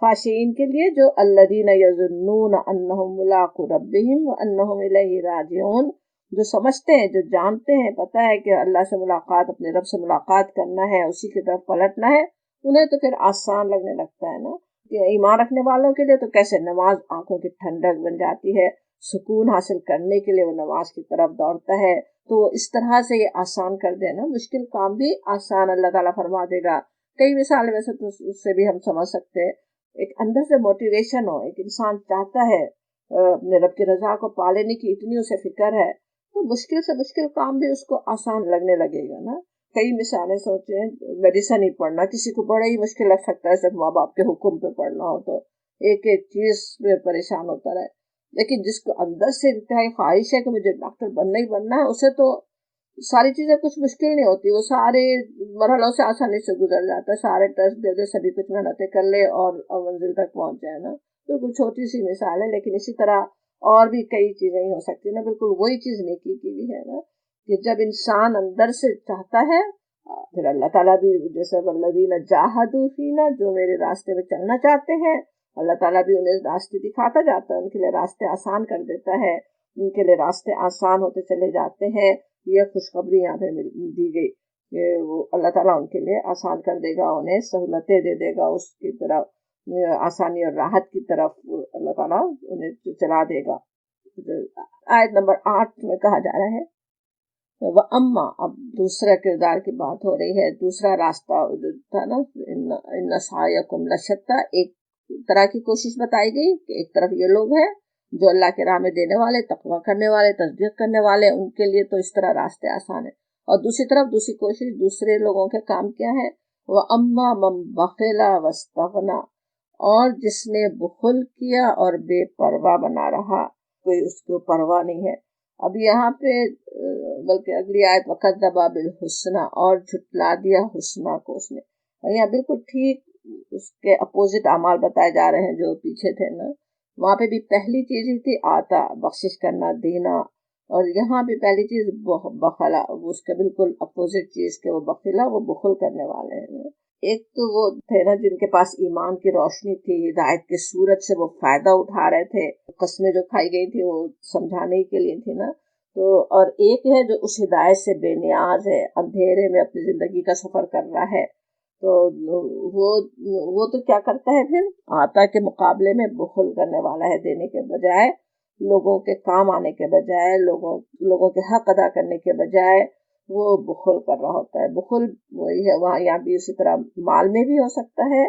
خاشعین کے لیے، جو الذین یظنون انہم ملاقو ربہم وانہم الیہ راجعون، جو سمجھتے ہیں، جو جانتے ہیں، پتہ ہے کہ اللہ سے ملاقات، اپنے رب سے ملاقات کرنا ہے، اسی کی طرف پلٹنا ہے، انہیں تو پھر آسان لگنے لگتا ہے نا۔ کہ ایمان رکھنے والوں کے لیے تو کیسے نماز آنکھوں کی ٹھنڈک بن جاتی ہے، سکون حاصل کرنے کے لیے وہ نماز کی طرف دوڑتا ہے، تو اس طرح سے یہ آسان کر دے نا، مشکل کام بھی آسان اللہ تعالیٰ فرما دے گا۔ کئی مثالیں ویسے تو اس سے بھی ہم سمجھ سکتے ہیں، ایک اندر سے موٹیویشن ہو، ایک انسان چاہتا ہے اپنے رب کی رضا کو پا لینے کی، اتنی اسے فکر ہے، تو مشکل سے مشکل کام بھی اس کو آسان لگنے لگے گا نا۔ کئی مثالیں سوچیں، میڈیسن ہی پڑھنا کسی کو بڑا ہی مشکل لگ سکتا ہے، صرف ماں باپ کے حکم پہ پڑھنا ہو تو ایک ایک چیز پہ پریشان ہوتا رہے، لیکن جس کو اندر سے انتہائی خواہش ہے کہ مجھے ڈاکٹر بننا ہی بننا ہے، اسے تو ساری چیزیں کچھ مشکل نہیں ہوتی، وہ سارے مرحلوں سے آسانی سے گزر جاتا ہے، سارے ٹیسٹ دے دے، سبھی کچھ محنتیں کر لے اور منزل تک پہنچ جائے نا۔ بالکل چھوٹی سی مثال ہے، لیکن اسی طرح اور بھی کئی چیزیں ہی ہو سکتی نا۔ بالکل وہی چیز نیکی کی بھی ہے نا، کہ جب انسان اندر سے چاہتا ہے، پھر اللہ تعالیٰ بھی جیسے والذین جاہدوا فینا، جو میرے راستے میں چلنا چاہتے ہیں، اللہ تعالیٰ بھی انہیں راستے دکھاتا جاتا ہے، ان کے لیے راستے آسان کر دیتا ہے، ان کے لیے راستے آسان ہوتے چلے جاتے ہیں۔ یہ خوشخبری یہاں پہ دی گئی کہ وہ اللہ تعالیٰ ان کے لیے آسان کر دے گا، انہیں سہولتیں دے دے گا، اس کی طرف آسانی اور راحت کی طرف اللہ تعالیٰ انہیں چلا دے گا۔ آیت نمبر 8 میں کہا جا رہا ہے وَأَمَّا، اب دوسرا کردار کی بات ہو رہی ہے، دوسرا راستہ تھا نا، إِنَّ سَعْيَكُمْ لَشَتَّىٰ، ایک طرح کی کوشش بتائی گئی کہ ایک طرف یہ لوگ ہیں جو اللہ کے راہ میں دینے والے، تقویٰ کرنے والے، تصدیق کرنے والے، ان کے لیے تو اس طرح راستے آسان ہیں، اور دوسری طرف دوسری کوشش دوسرے لوگوں کے کام کیا ہے، وَأَمَّا مَن بَخِلَ وَاسْتَغْنَىٰ، اور جس نے بخل کیا اور بے پرواہ بنا رہا، کوئی اس کو پرواہ نہیں ہے۔ اب یہاں پہ بلکہ اگلی آیت وَكَذَّبَ بِالْحُسْنَى، اور جھٹلا دیا حسنہ کو اس نے، اور یہاں بالکل ٹھیک اس کے اپوزٹ اعمال بتائے جا رہے ہیں جو پیچھے تھے نا۔ وہاں پہ بھی پہلی چیز ہی تھی آتا، بخشش کرنا، دینا، اور یہاں بھی پہلی چیز بخلا، اس کا بالکل اپوزٹ چیز کہ وہ بخلا، وہ بخل کرنے والے ہیں نا۔ ایک تو وہ تھے نا جن کے پاس ایمان کی روشنی تھی، ہدایت کے سورج سے وہ فائدہ اٹھا رہے تھے، قسمیں جو کھائی گئی تھی وہ سمجھانے کے لیے تھی نا۔ تو اور ایک ہے جو اس ہدایت سے بے نیاز ہے، اندھیرے میں اپنی زندگی کا سفر کر رہا ہے، تو وہ تو کیا کرتا ہے پھر، آتا کے مقابلے میں بخل کرنے والا ہے، دینے کے بجائے، لوگوں کے کام آنے کے بجائے، لوگوں کے حق ادا کرنے کے بجائے وہ بخل کر رہا ہوتا ہے۔ بخل وہی ہے، وہاں یہاں بھی اسی طرح مال میں بھی ہو سکتا ہے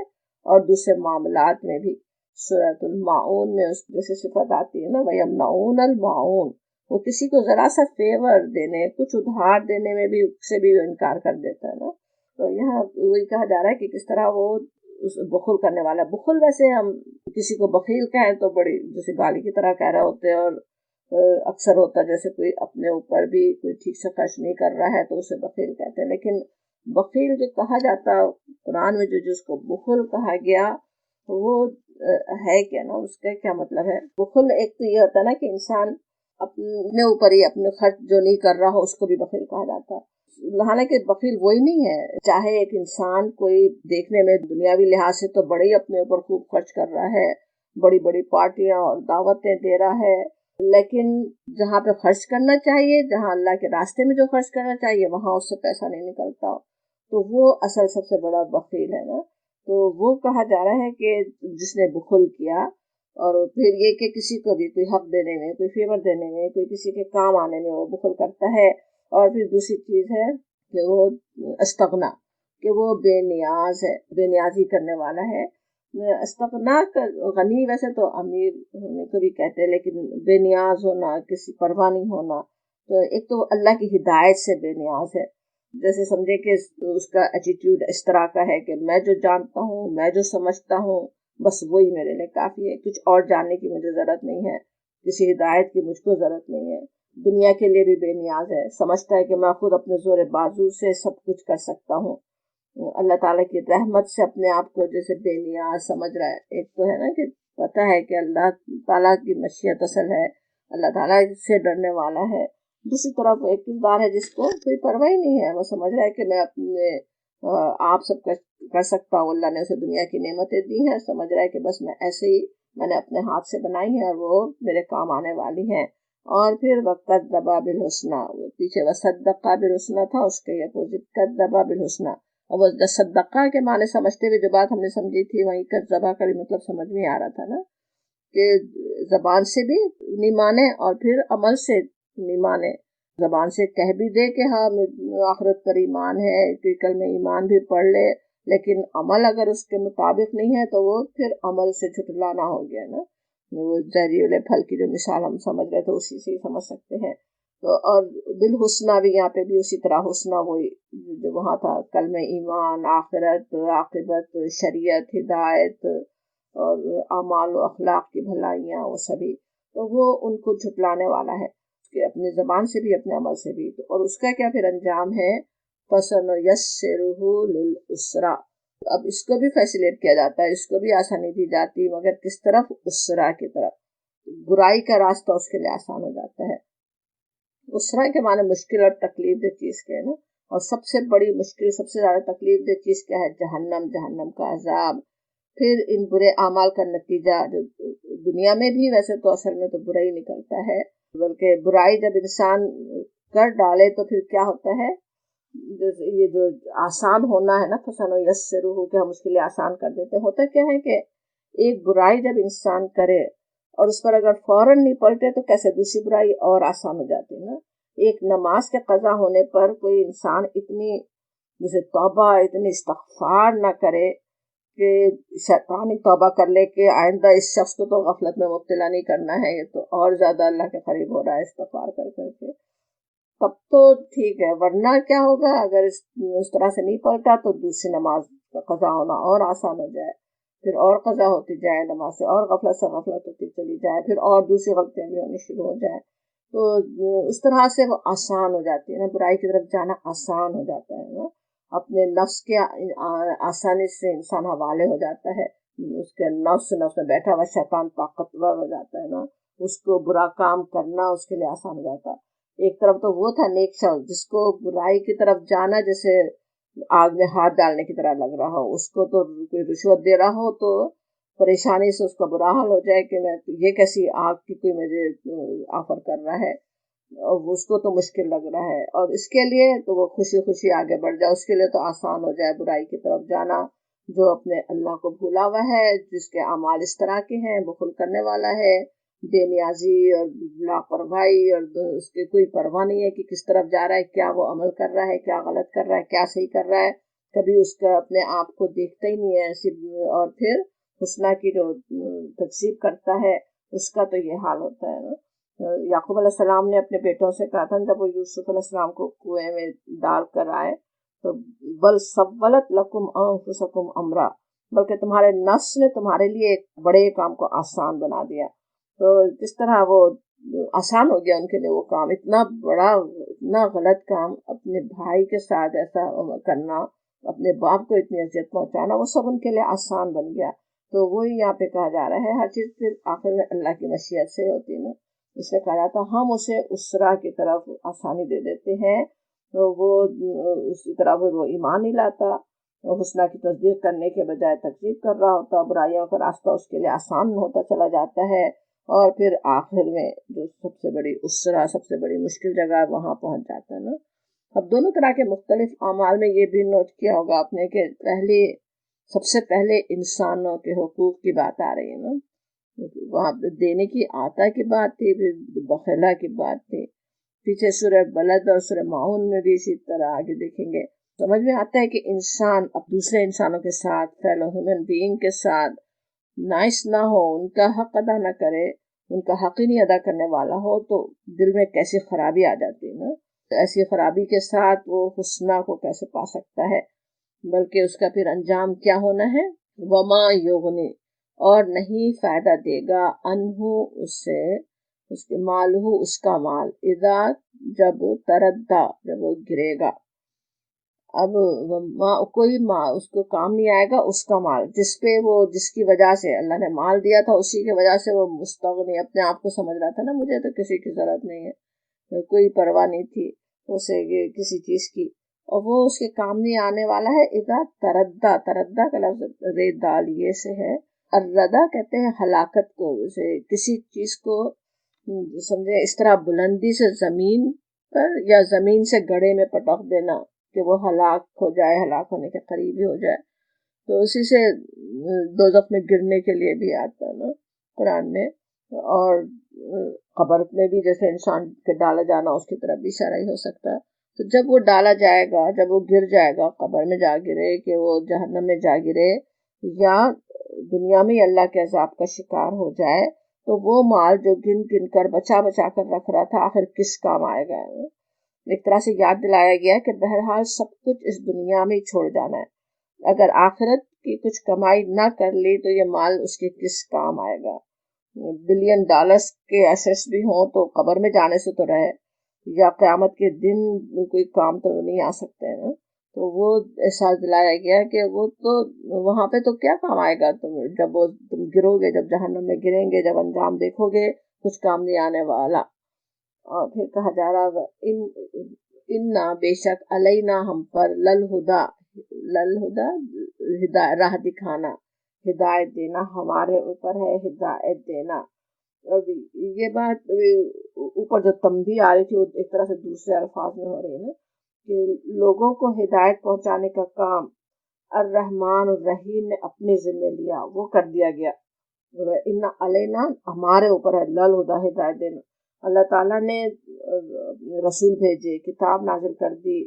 اور دوسرے معاملات میں بھی۔ سورۃ الماعون میں اس جیسے صفت آتی ہے نا، وَيَمْنَعُونَ الْمَاعُونَ، وہ کسی کو ذرا سا فیور دینے، کچھ ادھار دینے میں بھی سے بھی وہ انکار کر دیتا ہے نا۔ تو یہاں وہی کہا جا رہا ہے کہ کس طرح وہ بخل کرنے والا ہے۔ بخل ویسے ہم کسی کو بخیل کہیں تو بڑی جیسے گالی کی طرح کہہ رہے ہوتے ہیں، اور اکثر ہوتا ہے جیسے کوئی اپنے اوپر بھی کوئی ٹھیک سے خرچ نہیں کر رہا ہے تو اسے بخیل کہتے ہیں۔ لیکن بخیل جو کہا جاتا قرآن میں، جو جس کو بخل کہا گیا وہ ہے کیا نا، اس کا کیا مطلب ہے؟ بخل ایک تو یہ ہوتا ہے نا کہ انسان اپنے اوپر ہی اپنے خرچ جو نہیں کر رہا ہو اس کو بھی بخیل کہا جاتا ہے۔ حالانکہ بخیل وہی نہیں ہے، چاہے ایک انسان کوئی دیکھنے میں دنیاوی لحاظ سے تو بڑے ہی اپنے اوپر خوب خرچ کر رہا ہے، بڑی بڑی پارٹیاں اور دعوتیں دے رہا ہے، لیکن جہاں پہ خرچ کرنا چاہیے، جہاں اللہ کے راستے میں جو خرچ کرنا چاہیے وہاں اس سے پیسہ نہیں نکلتا، تو وہ اصل سب سے بڑا بخیل ہے نا۔ تو وہ کہا جا رہا ہے کہ جس نے بخل کیا، اور پھر یہ کہ کسی کو بھی کوئی حق دینے میں، کوئی فیور دینے میں، کوئی کسی کے کام آنے میں وہ بخل کرتا ہے۔ اور پھر دوسری چیز ہے کہ وہ استغنا، کہ وہ بے نیاز ہے، بے نیازی کرنے والا ہے۔ استغنا غنی ویسے تو امیر ہونے کو بھی کہتے ہیں، لیکن بے نیاز ہونا، کسی پرواہ نہیں ہونا، تو ایک تو اللہ کی ہدایت سے بے نیاز ہے، جیسے سمجھے کہ اس کا ایٹیٹیوڈ اس طرح کا ہے کہ میں جو جانتا ہوں، میں جو سمجھتا ہوں، بس وہی میرے لیے کافی ہے، کچھ اور جاننے کی مجھے ضرورت نہیں ہے، کسی ہدایت کی مجھ کو ضرورت نہیں ہے۔ دنیا کے لیے بھی بے نیاز ہے، سمجھتا ہے کہ میں خود اپنے زور بازو سے سب کچھ کر سکتا ہوں۔ اللہ تعالیٰ کی رحمت سے اپنے آپ کو جیسے بے نیاز سمجھ رہا ہے۔ ایک تو ہے نا کہ پتہ ہے کہ اللہ تعالیٰ کی مشیت اصل ہے، اللہ تعالیٰ سے ڈرنے والا ہے۔ دوسری طرف ایک کردار ہے جس کو کوئی پرواہ ہی نہیں ہے، وہ سمجھ رہا ہے کہ میں اپنے آپ سب کر سکتا ہوں، اللہ نے اسے دنیا کی نعمتیں دی ہیں، سمجھ رہا ہے کہ بس میں ایسے ہی میں نے اپنے ہاتھ سے بنائی ہیں اور وہ میرے کام آنے والی ہیں۔ اور پھر وَكَذَّبَ بِالْحُسْنَى، وہ پیچھے وَصَدَّقَ بِالْحُسْنَى تھا، اس کے اپوزٹ كَذَّبَ بِالْحُسْنَى، اور وہ صدقہ کے معنی سمجھتے ہوئے جو بات ہم نے سمجھی تھی، وہیں کذبہ کا بھی مطلب سمجھ میں آ رہا تھا نا، کہ زبان سے بھی نہیں مانے اور پھر عمل سے نہیں مانے۔ زبان سے کہہ بھی دے کہ ہاں آخرت پر ایمان ہے، کہ کل میں ایمان بھی پڑھ لے، لیکن عمل اگر اس کے مطابق نہیں ہے تو وہ پھر عمل سے جھٹلانا ہو گیا نا۔ وہ زہریلے پھل کی جو مثال ہم سمجھ رہے تھے اسی سے ہی سمجھ سکتے ہیں۔ تو اور بالحسنہ بھی یہاں پہ بھی اسی طرح حسنہ وہی جو وہاں تھا، کل میں ایمان، آخرت، عاقبت، شریعت، ہدایت اور اعمال و اخلاق کی بھلائیاں، وہ سبھی، تو وہ ان کو جھٹلانے والا ہے، کہ اپنی زبان سے بھی اپنے عمل سے بھی۔ اور اس کا کیا پھر انجام ہے، فَسَنُيَسِّرُهُ لِلْعُسْرَىٰ، اب اس کو بھی فیسیلیٹ کیا جاتا ہے، اس کو بھی آسانی دی جاتی، مگر کس طرف، اسرا کی طرف، برائی کا راستہ اس کے لیے آسان ہو جاتا ہے۔ اسرا کے معنی مشکل اور تکلیف دہ چیز کے ہے نا، اور سب سے بڑی مشکل، سب سے زیادہ تکلیف دہ چیز کیا ہے، جہنم، جہنم کا عذاب۔ پھر ان برے اعمال کا نتیجہ جو دنیا میں بھی ویسے تو اصل میں تو برا ہی نکلتا ہے، بلکہ برائی جب انسان کر ڈالے تو پھر کیا ہوتا ہے، یہ جو آسان ہونا ہے نا، فَسَنُيَسِّرُهُ، کہ ہم اس کے لیے آسان کر دیتے ہیں، ہوتا کیا ہے کہ ایک برائی جب انسان کرے اور اس پر اگر فوراً نہیں پلٹے تو کیسے دوسری برائی اور آسان ہو جاتی ہے نا۔ ایک نماز کے قضا ہونے پر کوئی انسان اتنی جیسے توبہ، اتنی استغفار نہ کرے کہ شیطانی توبہ کر لے کہ آئندہ اس شخص کو تو غفلت میں مبتلا نہیں کرنا ہے، یہ تو اور زیادہ اللہ کے قریب ہو رہا ہے استغفار کر کر کے، تب تو ٹھیک ہے، ورنہ کیا ہوگا اگر اس طرح سے نہیں پلٹا تو دوسری نماز کا قضا ہونا اور آسان ہو جائے۔ پھر اور قضا ہوتی جائے نماز سے، اور غفلت سے غفلت ہوتی چلی جائے، پھر اور دوسری غلطیاں بھی ہونی شروع ہو جائیں. تو اس طرح سے وہ آسان ہو جاتی ہے نا، برائی کی طرف جانا آسان ہو جاتا ہے نا. اپنے نفس کے آسانی سے انسان حوالے ہو جاتا ہے، اس کے نفس میں بیٹھا ہوا شیطان طاقتور ہو جاتا ہے نا، اس کو برا کام کرنا اس کے لیے آسان ہو جاتا ہے. ایک طرف تو وہ تھا نیک شخص جس کو برائی کی طرف جانا جیسے آگ میں ہاتھ ڈالنے کی طرح لگ رہا ہو، اس کو تو کوئی رشوت دے رہا ہو تو پریشانی سے اس کا برا حال ہو جائے کہ میں یہ کیسی آگ کی کوئی مجھے آفر کر رہا ہے، اور اس کو تو مشکل لگ رہا ہے. اور اس کے لیے تو وہ خوشی خوشی آگے بڑھ جائے، اس کے لیے تو آسان ہو جائے برائی کی طرف جانا. جو اپنے اللہ کو بھولا ہوا ہے، جس کے اعمال اس طرح کے ہیں، بخل کرنے والا ہے، بے نیازی اور لاپرواہی، اور اس کی کوئی پرواہ نہیں ہے کہ کس طرف جا رہا ہے، کیا وہ عمل کر رہا ہے، کیا غلط کر رہا ہے، کیا صحیح کر رہا ہے، کبھی اس کا اپنے آپ کو دیکھتا ہی نہیں ہے. اور پھر حسنہ کی جو تکذیب کرتا ہے اس کا تو یہ حال ہوتا ہے نا. یعقوب علیہ السلام نے اپنے بیٹوں سے کہا تھا جب وہ یوسف علیہ السلام کو کنویں میں ڈال کر آئے تو بل سولت لکم انفسکم امرا، بلکہ تمہارے نفس نے تمہارے لیے ایک بڑے کام کو آسان بنا دیا. تو کس طرح وہ آسان ہو گیا ان کے لیے وہ کام، اتنا بڑا اتنا غلط کام، اپنے بھائی کے ساتھ ایسا کرنا، اپنے باپ کو اتنی اذیت پہنچانا، وہ سب ان کے لیے آسان بن گیا. تو وہی یہاں پہ کہا جا رہا ہے ہر چیز پھر آخر میں اللہ کی مشیت سے ہوتی ہے نا. اس نے کہا جاتا ہم اسے اسرا کی طرف آسانی دے دیتے ہیں، تو وہ اسی طرح وہ ایمان نہیں لاتا، حسنہ کی تصدیق کرنے کے بجائے تکذیب کر رہا ہوتا، برائیوں کا راستہ اس کے لیے آسان ہوتا چلا جاتا ہے، اور پھر آخر میں جو سب سے بڑی اسرا، سب سے بڑی مشکل جگہ ہے وہاں پہنچ جاتا ہے نا. اب دونوں طرح کے مختلف اعمال میں یہ بھی نوٹ کیا ہوگا آپ نے کہ سب سے پہلے انسانوں کے حقوق کی بات آ رہی ہے نا، وہاں پہ دینے کی عطا کی بات تھی، پھر بخیلا کی بات تھی. پیچھے سورہ بلد اور سورہ معون میں بھی اسی طرح آگے دیکھیں گے. سمجھ میں آتا ہے کہ انسان اب دوسرے انسانوں کے ساتھ، فیلو ہیومن بینگ کے ساتھ نائس نہ ہو، ان کا حق ادا نہ کرے، ان کا حق ہی نہیں ادا کرنے والا ہو، تو دل میں کیسی خرابی آ جاتی ہے نا. ایسی خرابی کے ساتھ وہ حسنہ کو کیسے پا سکتا ہے، بلکہ اس کا پھر انجام کیا ہونا ہے، وما یغنی، اور نہیں فائدہ دے گا، انہو اس سے، اس کے مال ہو، اس کا مال، اذا جب تردہ، جب وہ گرے گا. اب کوئی اس کو کام نہیں آئے گا اس کا مال جس پہ وہ، جس کی وجہ سے اللہ نے مال دیا تھا، اسی کی وجہ سے وہ مستغنی، اپنے آپ کو سمجھ رہا تھا نا مجھے تو کسی کی ضرورت نہیں ہے، کوئی پرواہ نہیں تھی اسے کسی چیز کی، اور وہ اس کے کام نہیں آنے والا ہے. اذا تردہ، تردہ کا لفظ رے دال یہ سے ہے. الردہ کہتے ہیں ہلاکت کو، اسے کسی چیز کو سمجھے اس طرح بلندی سے زمین پر یا زمین سے گڑھے میں پٹک دینا کہ وہ ہلاک ہو جائے، ہلاک ہونے کے قریب ہی ہو جائے. تو اسی سے دوزخ میں گرنے کے لیے بھی آتا ہے نا قرآن میں. اور قبر میں بھی جیسے انسان کے ڈالا جانا، اس کی طرف بھی اشارہ ہی ہو سکتا ہے. تو جب وہ ڈالا جائے گا، جب وہ گر جائے گا، قبر میں جا گرے کہ وہ جہنم میں جا گرے، یا دنیا میں اللہ کے عذاب کا شکار ہو جائے، تو وہ مال جو گن گن کر بچا بچا کر رکھ رہا تھا آخر کس کام آئے گا. ایک طرح سے یاد دلایا گیا کہ بہرحال سب کچھ اس دنیا میں ہی چھوڑ جانا ہے، اگر آخرت کی کچھ کمائی نہ کر لی تو یہ مال اس کے کس کام آئے گا. بلین ڈالرز کے ایسٹس بھی ہوں تو قبر میں جانے سے تو رہے، یا قیامت کے دن کوئی کام تو نہیں آ سکتے ہیں نا. تو وہ احساس دلایا گیا کہ وہ تو وہاں پہ تو کیا کام آئے گا، جب وہ تم گرو گے، جب جہنم میں گریں گے، جب انجام دیکھو گے، کچھ کام نہیں آنے والا. اور پھر کہا جا رہا انا بے شک علینا ہم پر للہدا، للہدا راہ دکھانا، ہدایت دینا ہمارے اوپر ہے، ہدایت دینا. یہ بات اوپر جو تنبیہ آ رہی تھی وہ ایک طرح سے دوسرے الفاظ میں ہو رہی ہے کہ لوگوں کو ہدایت پہنچانے کا کام الرحمن الرحیم نے اپنے ذمہ لیا، وہ کر دیا گیا. انا علینا ہمارے اوپر ہے، للہدا ہدایت دینا. اللہ تعالیٰ نے رسول بھیجے، کتاب نازل کر دی،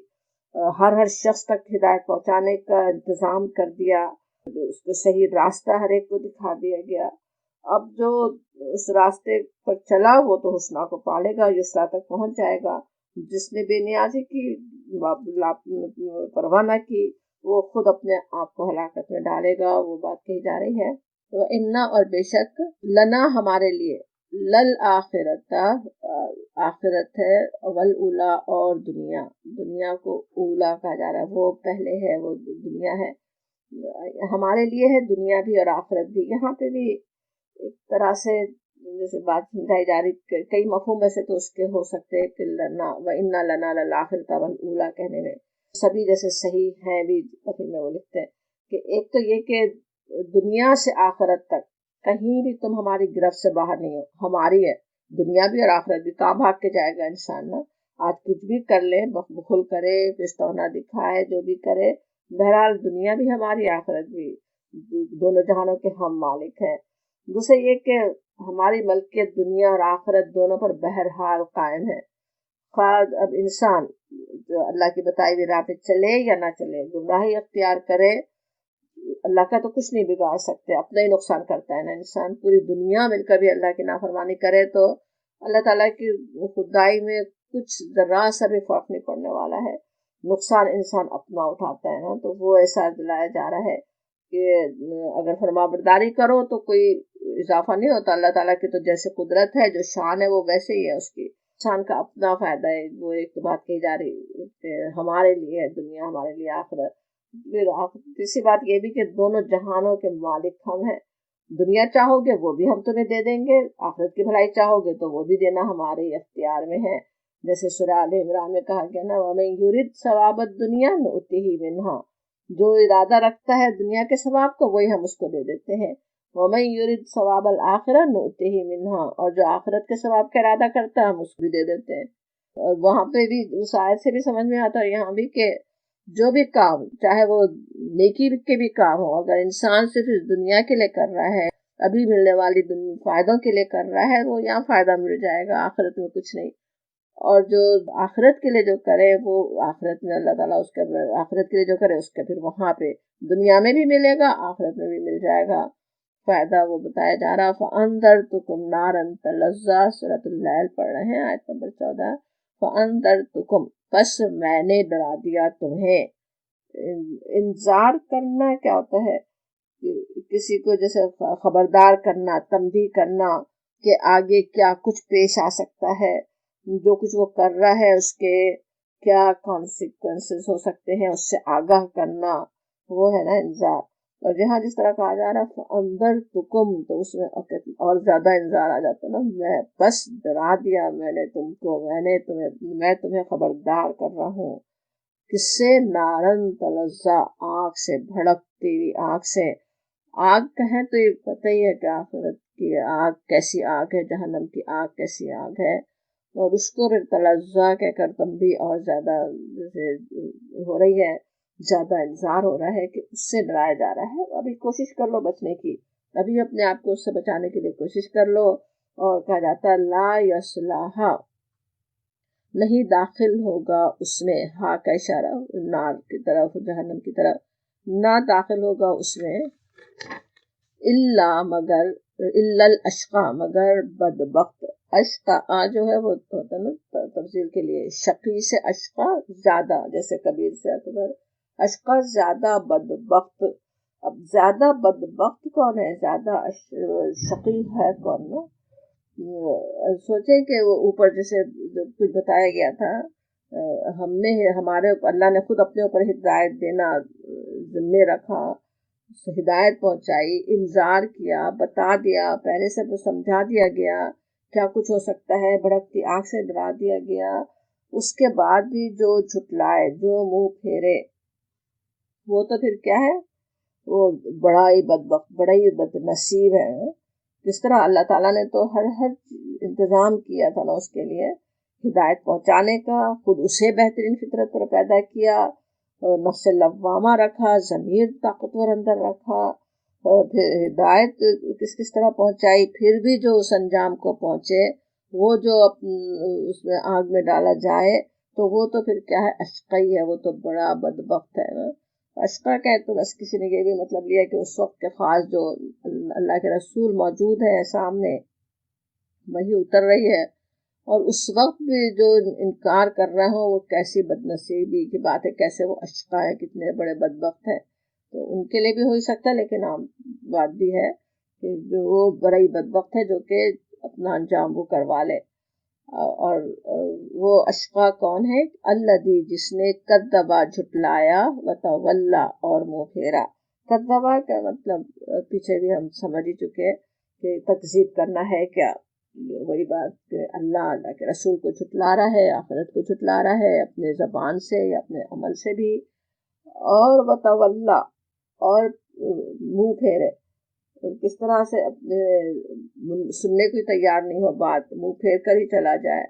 ہر شخص تک ہدایت پہنچانے کا انتظام کر دیا، اس کو صحیح راستہ ہر ایک کو دکھا دیا گیا. اب جو اس راستے پر چلا وہ تو حسنہ کو پالے گا، یسرا تک پہنچ جائے گا. جس نے بے نیازی کی، پرواہ نہ کی، وہ خود اپنے آپ کو ہلاکت میں ڈالے گا، وہ بات کہی جا رہی ہے. تو انا اور بے شک، لنا ہمارے لیے، لل آخرت آخرت ہے، والاولا اور دنیا. دنیا کو اولا کہا جا رہا ہے، وہ پہلے ہے، وہ دنیا ہے. ہمارے لیے ہے دنیا بھی اور آخرت بھی. یہاں پہ بھی ایک طرح سے جیسے بات سمجھائی جا رہی، کئی مفہوم ویسے تو اس کے ہو سکتے کہ لنا و انا لنا للآخرۃ والاولا کہنے میں سبھی جیسے صحیح ہیں بھی تفسیر میں وہ لکھتے ہیں کہ ایک تو یہ کہ دنیا سے آخرت تک کہیں بھی تم ہماری گرفت سے باہر نہیں ہو، ہماری ہے دنیا بھی اور آخرت بھی. کہاں بھاگ کے جائے گا انسان نا؟ آج کچھ بھی کر لے، بخل کرے، پستونا دکھائے، جو بھی کرے، بہرحال دنیا بھی ہماری، آخرت بھی، دونوں جہانوں کے ہم مالک ہیں. دوسرے یہ کہ ہماری ملکیت دنیا اور آخرت دونوں پر بہرحال قائم ہے. خواہ اب انسان جو اللہ کی بتائی ہوئی راہ پہ چلے یا نہ چلے، گمراہی اختیار کرے، اللہ کا تو کچھ نہیں بگاڑ سکتے، اپنا ہی نقصان کرتا ہے نا انسان. پوری دنیا مل کر بھی اللہ کی نافرمانی کرے تو اللہ تعالیٰ کی خدائی میں کچھ ذرا سا بھی فرق نہیں پڑنے والا ہے. نقصان انسان اپنا اٹھاتا ہے نا. تو وہ ایسا دلایا جا رہا ہے کہ اگر فرما برداری کرو تو کوئی اضافہ نہیں ہوتا. اللہ تعالیٰ کی تو جیسے قدرت ہے، جو شان ہے، وہ ویسے ہی ہے اس کی. انسان کا اپنا فائدہ ہے. وہ ایک تو بات کہی جا رہی کہ ہمارے لیے ہے دنیا، ہمارے لیے آخرت. پھر تیسری بات یہ بھی کہ دونوں جہانوں کے مالک ہم ہیں. دنیا چاہو گے وہ بھی ہم تمہیں دے دیں گے، آخرت کی بھلائی چاہو گے تو وہ بھی دینا ہمارے اختیار میں ہے. جیسے سورہ آل عمران میں کہا گیا نا، وَمَن يُرِدْ ثَوَابَ الدُّنْيَا نُؤْتِهِ مِنْهَا. جو ارادہ رکھتا ہے دنیا کے ثواب کو، وہی ہم اس کو دے دیتے ہیں. وَمَن يُرِدْ ثَوَابَ الْآخِرَةِ نُؤْتِهِ مِنْهَا. اور جو آخرت کے ثواب کا ارادہ کرتا ہے ہم اس کو بھی دے دیتے ہیں. اور وہاں پہ بھی اس آیت سے بھی سمجھ میں آتا ہے، یہاں بھی، کہ جو بھی کام، چاہے وہ نیکی کے بھی کام ہو، اگر انسان صرف اس دنیا کے لیے کر رہا ہے، ابھی ملنے والی فائدوں کے لیے کر رہا ہے، وہ یہاں فائدہ مل جائے گا، آخرت میں کچھ نہیں. اور جو آخرت کے لیے جو کرے، وہ آخرت میں اللہ تعالیٰ اس کا، آخرت کے لیے جو کرے اس کا پھر وہاں پہ دنیا میں بھی ملے گا، آخرت میں بھی مل جائے گا فائدہ. وہ بتایا جا رہا، فَأَنذَرْتُكُمْ نَارًا تَلَظَّىٰ. سورۃ اللیل پڑھ رہے ہیں، آیت نمبر 14. فَأَنذَرْتُكُمْ، پس میں نے ڈرا دیا تمہیں. انذار کرنا کیا ہوتا ہے؟ کسی کو جیسے خبردار کرنا، تنبیہ کرنا کہ آگے کیا کچھ پیش آ سکتا ہے، جو کچھ وہ کر رہا ہے اس کے کیا کانسیکوینسز ہو سکتے ہیں، اس سے آگاہ کرنا، وہ ہے نا انذار. اور جہاں جس طرح کہا جا رہا ہے فَأَنذَرْتُكُمْ، تو اس میں اور زیادہ انذار آ جاتا ہے نا. میں بس ڈرا دیا میں نے تم کو، میں تمہیں خبردار کر رہا ہوں. کس سے؟ نارن تلظا، آگ سے، بھڑکتی ہوئی آگ سے. آگ کہیں تو یہ پتہ ہی ہے کہ آخرت کی آگ کیسی آگ ہے، جہنم کی آگ کیسی آگ ہے. اور اس کو پھر تلظا کہہ کر تم بھی اور زیادہ جیسے ہو رہی ہے، زیادہ انذار ہو رہا ہے کہ اس سے ڈرایا جا رہا ہے. ابھی کوشش کر لو بچنے کی، ابھی اپنے آپ کو اس سے بچانے کے لیے کوشش کر لو. اور کہا جاتا ہے لا یصلھا، نہیں داخل ہوگا اس میں، ہاں کا اشارہ نار کی طرف، جہنم کی طرف، نہ داخل ہوگا اس میں، الا مگر، الا الاشقا، مگر بدبخت. اشقا جو ہے وہ ہوتا ہے نا تفضیل کے لیے، شقی سے اشقا زیادہ، جیسے کبیر سے اکبر. اشقا زیادہ بدبخت. اب زیادہ بدبخت کون ہے، زیادہ شقی ہے کون نا؟ سوچیں کہ وہ اوپر جیسے جو کچھ بتایا گیا تھا، ہم نے ہمارے اوپر، اللہ نے خود اپنے اوپر ہدایت دینا ذمہ رکھا، ہدایت پہنچائی، انذار کیا، بتا دیا، پہلے سے سمجھا دیا گیا کیا کچھ ہو سکتا ہے، بھڑکتی آنکھ سے ڈرا دیا گیا. اس کے بعد بھی جو جھٹلائے، جو منہ پھیرے، وہ تو پھر کیا ہے، وہ بڑا ہی بدبخت، بڑا ہی بد نصیب ہے. کس طرح اللہ تعالیٰ نے تو ہر انتظام کیا تھا نا اس کے لیے، ہدایت پہنچانے کا، خود اسے بہترین فطرت پر پیدا کیا، نفس لوامہ رکھا، ضمیر طاقتور اندر رکھا، پھر ہدایت کس طرح پہنچائی. پھر بھی جو اس انجام کو پہنچے، وہ جو اس میں آگ میں ڈالا جائے، تو وہ تو پھر کیا ہے، اشقی ہے، وہ تو بڑا بدبخت ہے نا. اشقا کہ تو بس کسی نے یہ بھی مطلب لیا کہ اس وقت کے خاص جو اللہ کے رسول موجود ہے سامنے، وہی اتر رہی ہے اور اس وقت بھی جو انکار کر رہے ہوں وہ کیسی بدنصیبی کی بات ہے، کیسے وہ اشقا ہے، کتنے بڑے بدبخت ہیں. تو ان کے لیے بھی ہو سکتا ہے، لیکن عام بات بھی ہے کہ جو وہ بڑا ہی بدبخت ہے جو کہ اپنا انجام وہ کروا لے. اور وہ اشقا کون ہے؟ الذی، جس نے کذبا جھٹلایا، وتولا اور منہ پھیرا. کذبا کا مطلب پیچھے بھی ہم سمجھ ہی چکے کہ تکذیب کرنا ہے کیا، وہی بات کہ اللہ کے رسول کو جھٹلا رہا ہے، آخرت کو جھٹلا رہا ہے، اپنے زبان سے یا اپنے عمل سے بھی. اور وتولا اور منہ پھیرے، کس طرح سے اپنے سننے کو تیار نہیں ہو بات، منہ پھیر کر ہی چلا جائے.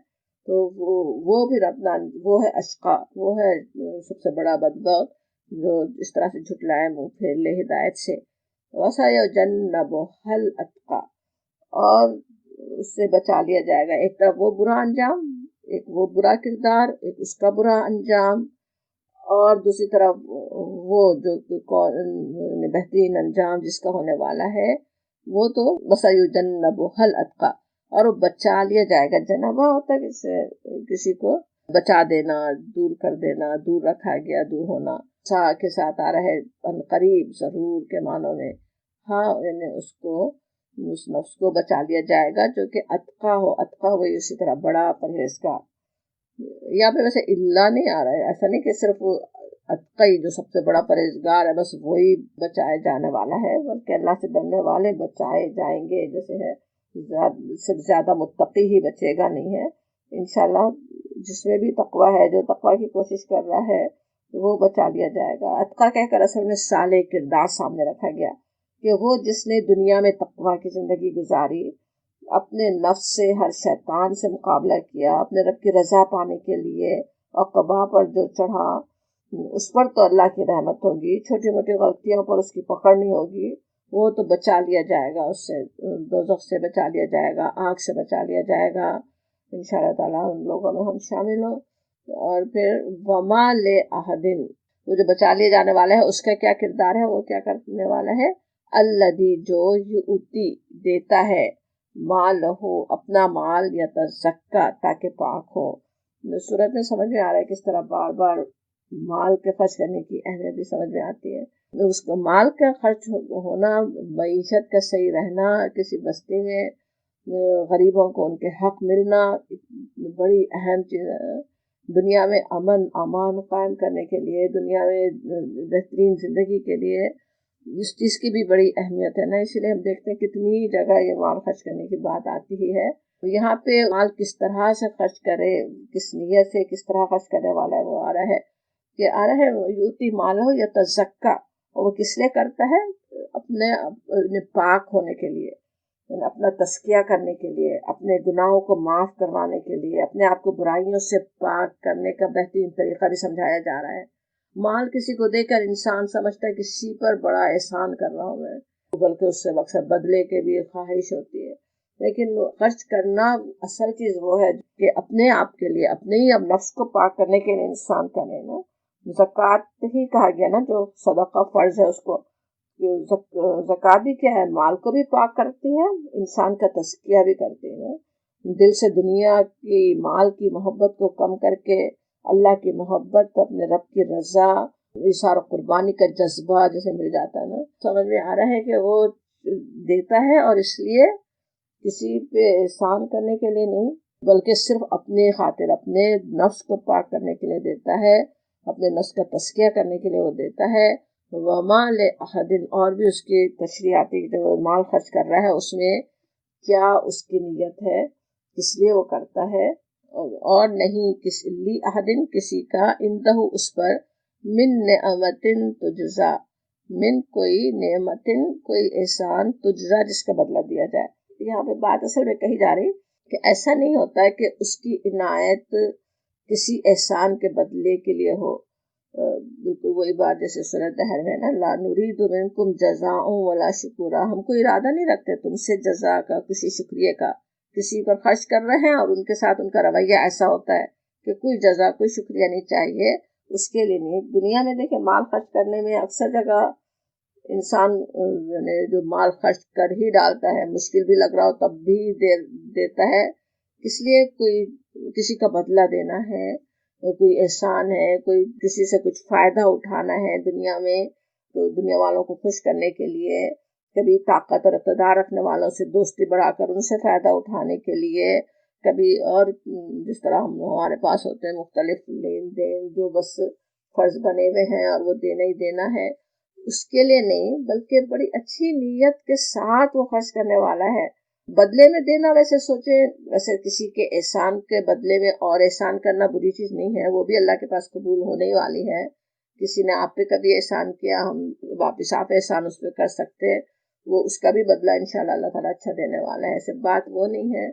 تو وہ پھر اپنا وہ ہے اشقا، وہ ہے سب سے بڑا بدبخت جو اس طرح سے جھٹلائے، منہ پھیر لے ہدایت سے. وَسَيُجَنَّبُهَا الْأَتْقَى، اور اس سے بچا لیا جائے گا. ایک طرف وہ برا انجام، ایک وہ برا کردار، ایک اس کا برا انجام، اور دوسری طرف وہ جو بہترین انجام جس کا ہونے والا ہے وہ تو وَسَيُجَنَّبُهَا الْأَتْقَى، اور وہ بچا لیا جائے گا. جنبہ ہوتا ہے کسی کو بچا دینا، دور کر دینا، دور رکھا گیا، دور ہونا. سا کے ساتھ آ رہا ہے ان قریب، ضرور کے معنوں میں. ہاں، یعنی اس نفس کو بچا لیا جائے گا جو کہ اتقا ہو. اتقا وہی اسی طرح بڑا پرہیزگار. یہاں پہ ویسے اللہ نہیں آ رہا ہے، ایسا نہیں کہ صرف اتقی جو سب سے بڑا پرہیزگار ہے بس وہی بچائے جانے والا ہے، بلکہ اللہ سے ڈرنے والے بچائے جائیں گے. جیسے ہے صرف زیادہ متقی ہی بچے گا نہیں ہے، انشاءاللہ جس میں بھی تقوی ہے، جو تقوی کی کوشش کر رہا ہے وہ بچا لیا جائے گا. اتقا کہہ کر اصل میں صالح کردار سامنے رکھا گیا کہ وہ جس نے دنیا میں تقوی کی زندگی گزاری، اپنے نفس سے، ہر شیطان سے مقابلہ کیا، اپنے رب کی رضا پانے کے لیے عقبہ پر جو چڑھا، اس پر تو اللہ کی رحمت ہوگی، چھوٹی موٹی غلطیوں پر اس کی پکڑ نہیں ہوگی. وہ تو بچا لیا جائے گا، اس سے دوزخ سے بچا لیا جائے گا، آگ سے بچا لیا جائے گا انشاءاللہ تعالیٰ. ان لوگوں میں ہم شامل ہوں. اور پھر وما لأحد، وہ جو بچا لیے جانے والا ہے اس کا کیا کردار ہے، وہ کیا کرنے والا ہے؟ الذی، جو یؤتی دیتا ہے، مالہ اپنا مال، یتزکا تاکہ پاک ہو. صورت میں سمجھ میں آ رہا ہے کس طرح بار بار مال کے خرچ کرنے کی اہمیت بھی سمجھ میں آتی ہے. اس کا مال کا خرچ ہونا، معیشت کا صحیح رہنا، کسی بستی میں غریبوں کو ان کے حق ملنا بڑی اہم چیز ہے. دنیا میں امن امان قائم کرنے کے لیے، دنیا میں بہترین زندگی کے لیے اس چیز کی بھی بڑی اہمیت ہے نا. اسی لیے ہم دیکھتے ہیں کتنی جگہ یہ مال خرچ کرنے کی بات آتی ہی ہے. یہاں پہ مال کس طرح سے خرچ کرے، کس نیت سے، کس طرح خرچ کرنے والا ہے وہ آ رہا ہے کہ آ رہا ہے یوتی مال ہو یا تزکا. اور وہ کس لیے کرتا ہے؟ اپنے پاک ہونے کے لیے، اپنا تزکیہ کرنے کے لیے، اپنے گناہوں کو معاف کروانے کے لیے، اپنے آپ کو برائیوں سے پاک کرنے کا بہترین طریقہ بھی سمجھایا جا رہا ہے. مال کسی کو دے کر انسان سمجھتا ہے کسی پر بڑا احسان کر رہا ہوں میں، بلکہ اس سے اکثر بدلے کے بھی خواہش ہوتی ہے. لیکن خرچ کرنا اصل چیز وہ ہے کہ اپنے آپ کے لیے، اپنے ہی اب نفس کو پاک کرنے کے لیے انسان کرے نا. زکوٰۃ ہی کہا گیا نا، جو صدقہ فرض ہے اس کو. زکوٰۃ بھی کیا ہے؟ مال کو بھی پاک کرتی ہے، انسان کا تزکیہ بھی کرتی ہے. دل سے دنیا کی، مال کی محبت کو کم کر کے اللہ کی محبت، اپنے رب کی رضا، ایثار و قربانی کا جذبہ جیسے مل جاتا ہے نا. سمجھ میں آ رہا ہے کہ وہ دیتا ہے، اور اس لیے کسی پہ احسان کرنے کے لیے نہیں، بلکہ صرف اپنے خاطر، اپنے نفس کو پاک کرنے کے لیے دیتا ہے، اپنے نفس کا تزکیہ کرنے کے لیے وہ دیتا ہے. وما لأحد، اور بھی اس کی تشریح آتی ہے جو مال خرچ کر رہا ہے اس میں کیا اس کی نیت ہے، کس لیے وہ کرتا ہے. اور نہیں لأحد، کسی کا، اندہ اس پر، من نعمت تجزا، من کوئی نعمت، کوئی احسان، تجزا جس کا بدلہ دیا جائے. یہاں پہ بات اصل میں کہی جا رہی کہ ایسا نہیں ہوتا ہے کہ اس کی عنایت کسی احسان کے بدلے کے لیے ہو. بالکل وہی بات جیسے سورۃ دہر میں نا، لا نرید منکم جزاء ولا شکورا، ہم کوئی ارادہ نہیں رکھتے تم سے جزا کا، کسی شکریہ کا. کسی پر خرچ کر رہے ہیں اور ان کے ساتھ ان کا رویہ ایسا ہوتا ہے کہ کوئی جزا، کوئی شکریہ نہیں چاہیے اس کے لیے نہیں. دنیا میں دیکھیں مال خرچ کرنے میں اکثر جگہ انسان جو مال خرچ کر ہی ڈالتا ہے، مشکل بھی لگ رہا ہو تب بھی دیتا ہے کس لیے کوئی کسی کا بدلہ دینا ہے، کوئی احسان ہے، کوئی کسی سے کچھ فائدہ اٹھانا ہے دنیا میں، تو دنیا والوں کو خوش کرنے کے لیے، کبھی طاقت اور اقتدار رکھنے والوں سے دوستی بڑھا کر ان سے فائدہ اٹھانے کے لیے، کبھی اور جس طرح ہمارے پاس ہوتے ہیں مختلف لین دین جو بس فرض بنے ہوئے ہیں اور وہ دینا ہی دینا ہے، اس کے لیے نہیں، بلکہ بڑی اچھی نیت کے ساتھ وہ خرچ کرنے والا ہے۔ بدلے میں دینا ویسے سوچیں، ویسے کسی کے احسان کے بدلے میں اور احسان کرنا بری چیز نہیں ہے، وہ بھی اللہ کے پاس قبول ہونے ہی والی ہے۔ کسی نے آپ پہ کبھی احسان کیا، ہم واپس آپ احسان اس پہ کر سکتے، وہ اس کا بھی بدلہ انشاءاللہ اللہ تعالیٰ اچھا دینے والا ہے، ایسے بات وہ نہیں ہے۔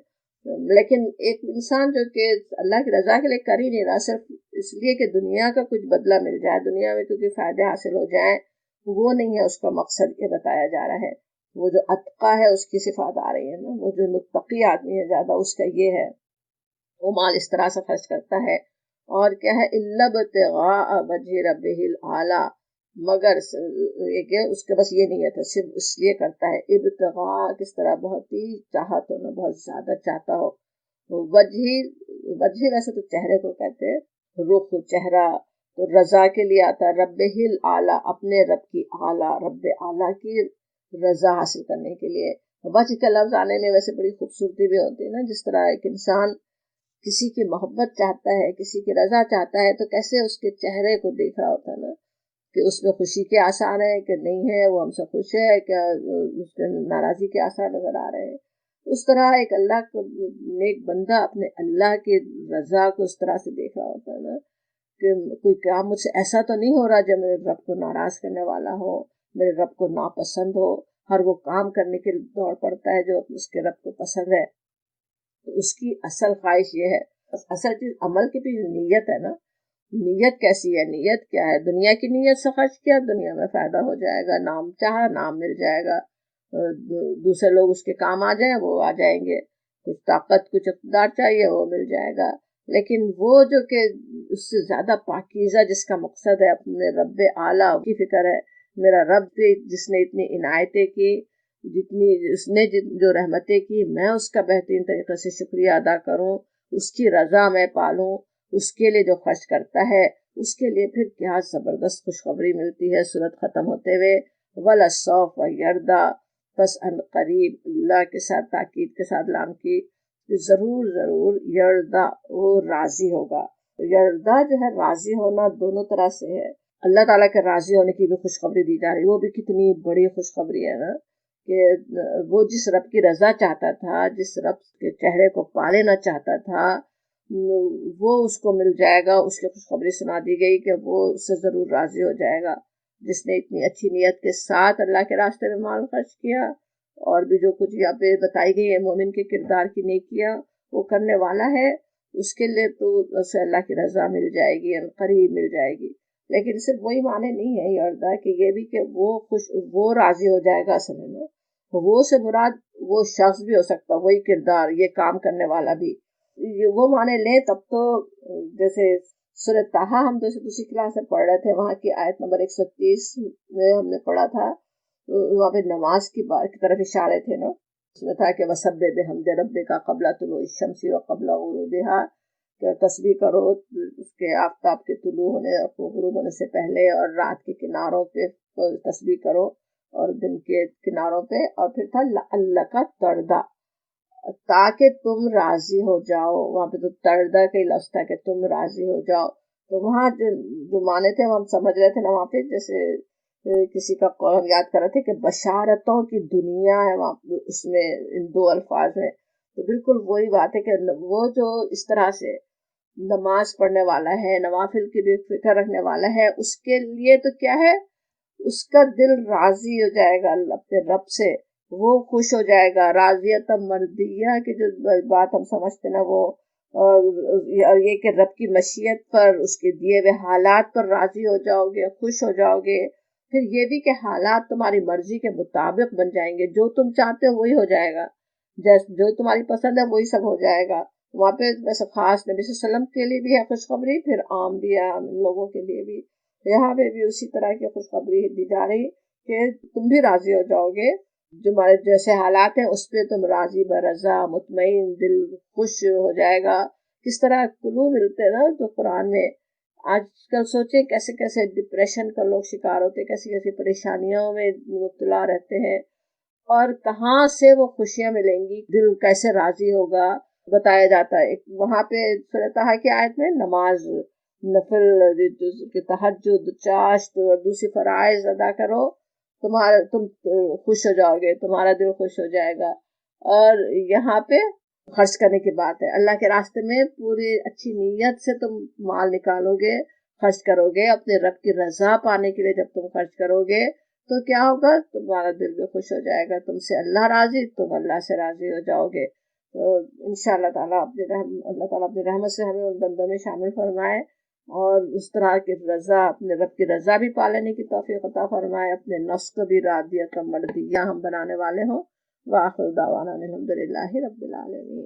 لیکن ایک انسان جو کہ اللہ کی رضا کے لیے کر ہی نہیں رہا، صرف اس لیے کہ دنیا کا کچھ بدلہ مل جائے، دنیا میں کیونکہ فائدے حاصل ہو جائیں، وہ نہیں ہے اس کا مقصد، یہ بتایا جا رہا ہے۔ وہ جو اتقا ہے اس کی صفات آ رہی ہے نا، وہ جو متقی آدمی ہے زیادہ، اس کا یہ ہے، وہ مال اس طرح سے خرچ کرتا ہے۔ اور کیا ہے، الا ابتغاء وجہ ربہ الاعلی، مگر یہ کہ اس کے بس یہ نیت ہے، صرف اس لیے کرتا ہے۔ ابتغاء کس طرح، بہت ہی چاہت ہو نا، بہت زیادہ چاہتا ہو۔ وجہ ویسے تو چہرے کو کہتے ہیں، رخ چہرہ، تو رضا کے لیے آتا ہے، ربہ الاعلی، اپنے رب کی اعلیٰ، رب اعلیٰ کی رضا حاصل کرنے کے لیے۔ وجہ کا لفظ آنے میں ویسے بڑی خوبصورتی بھی ہوتی ہے نا، جس طرح ایک انسان کسی کی محبت چاہتا ہے، کسی کی رضا چاہتا ہے، تو کیسے اس کے چہرے کو دیکھ رہا ہوتا ہے نا، کہ اس میں خوشی کے آثار ہیں کہ نہیں ہے، وہ ہم سے خوش ہے کیا، اس کے ناراضی کے آثار نظر آ رہے ہیں۔ اس طرح ایک اللہ کا نیک بندہ اپنے اللہ کی رضا کو اس طرح سے دیکھ رہا ہوتا ہے نا، کہ کوئی کام مجھ سے ایسا تو نہیں ہو رہا جو میرے رب کو ناراض کرنے والا ہو، میرے رب کو ناپسند ہو۔ ہر وہ کام کرنے کے دوڑ پڑتا ہے جو اس کے رب کو پسند ہے، تو اس کی اصل خواہش یہ ہے۔ اصل چیز عمل کی بھی نیت ہے نا، نیت کیسی ہے، نیت کیا ہے؟ دنیا کی نیت سے خرچ کیا، دنیا میں فائدہ ہو جائے گا، نام چاہا نام مل جائے گا، دوسرے لوگ اس کے کام آ جائیں وہ آ جائیں گے، کچھ طاقت کچھ اقتدار چاہیے وہ مل جائے گا۔ لیکن وہ جو کہ اس سے زیادہ پاکیزہ جس کا مقصد ہے اپنے رب اعلیٰ کی فکر ہے، میرا رب بھی جس نے اتنی عنایتیں کی، جتنی اس نے جو رحمتیں کی، میں اس کا بہترین طریقے سے شکریہ ادا کروں، اس کی رضا میں پالوں، اس کے لیے جو خرچ کرتا ہے اس کے لیے پھر کیا زبردست خوشخبری ملتی ہے سورت ختم ہوتے ہوئے، وَلَسَوْفَ يَرْضَىٰ، پس ان قریب، اللہ کے ساتھ تاکید کے ساتھ لام کی، ضرور ضرور یردا، وہ راضی ہوگا۔ یردا جو ہے راضی ہونا دونوں طرح سے ہے، اللہ تعالیٰ کے راضی ہونے کی بھی خوشخبری دی جا رہی، وہ بھی کتنی بڑی خوشخبری ہے نا، کہ وہ جس رب کی رضا چاہتا تھا، جس رب کے چہرے کو پا لینا چاہتا تھا، وہ اس کو مل جائے گا، اس کی خوشخبری سنا دی گئی کہ وہ اس سے ضرور راضی ہو جائے گا، جس نے اتنی اچھی نیت کے ساتھ اللہ کے راستے میں مال خرچ کیا، اور بھی جو کچھ یہاں پہ بتائی گئی ہے مومن کے کردار کی نیکیاں وہ کرنے والا ہے، اس کے لیے تو اسے اللہ کی رضا مل جائے گی، قریب مل جائے گی۔ لیکن صرف وہی معنی نہیں ہے یردا کہ یہ بھی کہ وہ راضی ہو جائے گا، اصل میں وہ سے مراد وہ شخص بھی ہو سکتا، وہی کردار، یہ کام کرنے والا بھی، وہ معنی لیں تب تو جیسے سورۃ طٰہٰ ہم دوسری کلاس میں پڑھ رہے تھے، وہاں کی آیت نمبر 130 میں ہم نے پڑھا تھا، وہاں پہ نماز کی طرف اشارے تھے نا، اس میں تھا کہ وَسَبِّحْ بِحَمْدِ رَبِّكَ قَبْلَ طُلُوعِ الشَّمْسِ وَقَبْلَ غُرُوبِهَا، کہ تسبیح کرو اس کے آفتاب کے طلوع ہونے اور غروب ہونے سے پہلے، اور رات کے کناروں پہ تسبیح کرو اور دن کے کناروں پہ، اور پھر تھا لَعَلَّكَ تَرْضَىٰ، تاکہ تم راضی ہو جاؤ، وہاں پہ تو تردا کا ہی لفظ تھا کہ تم راضی ہو جاؤ، تو وہاں جو معنی تھے ہم سمجھ رہے تھے نا، وہاں پہ جیسے کسی کا قول ہم یاد کر رہے تھے کہ بشارتوں کی دنیا ہے وہاں، اس میں ان دو الفاظ میں، تو بالکل وہی بات ہے کہ وہ جو اس طرح سے نماز پڑھنے والا ہے، نوافل کی بھی فکر رکھنے والا ہے، اس کے لیے تو کیا ہے، اس کا دل راضی ہو جائے گا اپنے رب سے، وہ خوش ہو جائے گا، راضیت مردیہ کی جو بات ہم سمجھتے نا وہ، اور یہ کہ رب کی مشیت پر، اس کے دیے ہوئے حالات پر راضی ہو جاؤ گے، خوش ہو جاؤ گے، پھر یہ بھی کہ حالات تمہاری مرضی کے مطابق بن جائیں گے، جو تم چاہتے ہو وہی ہو جائے گا، جو تمہاری پسند ہے وہی سب ہو جائے گا۔ وہاں پہ ویسے خاص نبی صلی اللہ علیہ وسلم کے لیے بھی ہے خوشخبری، پھر عام بھی ہے، عام لوگوں کے لیے بھی، یہاں پہ بھی اسی طرح کی خوشخبری دی جا رہی کہ تم بھی راضی ہو جاؤ گے، تمہارے جیسے حالات ہیں اس پہ تم راضی برضا مطمئن، دل خوش ہو جائے گا. کس طرح کلو ملتے ہیں نا جو قرآن میں. آج کل سوچیں کیسے کیسے ڈپریشن کا لوگ شکار ہوتے ہیں، کیسی کیسی پریشانیوں میں مبتلا رہتے ہیں، اور کہاں سے وہ خوشیاں ملیں گی، دل کیسے راضی ہوگا. بتایا جاتا ہے وہاں پہ سورۃ طٰہٰ کی آیت میں نماز، نفل، تہجد، چاشت اور دوسری فرائض ادا کرو، تم خوش ہو جاؤ گے، تمہارا دل خوش ہو جائے گا. اور یہاں پہ خرچ کرنے کی بات ہے، اللہ کے راستے میں پوری اچھی نیت سے تم مال نکالو گے، خرچ کرو گے اپنے رب کی رضا پانے کے لیے. جب تم خرچ کرو گے تو کیا ہوگا، تمہارا دل بھی خوش ہو جائے گا، تم سے اللہ راضی، تم اللہ سے راضی ہو جاؤ گے. تو انشاءاللہ تعالیٰ اللہ تعالیٰ اپنی رحمت سے ہمیں ان بندوں میں شامل فرمائے، اور اس طرح کی رضا، اپنے رب کی رضا بھی پالنے کی توفیق عطا فرمائے، اپنے نفس کو بھی راضیہ مرضیہ ہم بنانے والے ہوں. وآخر دعوانا الحمدللہ رب العالمین.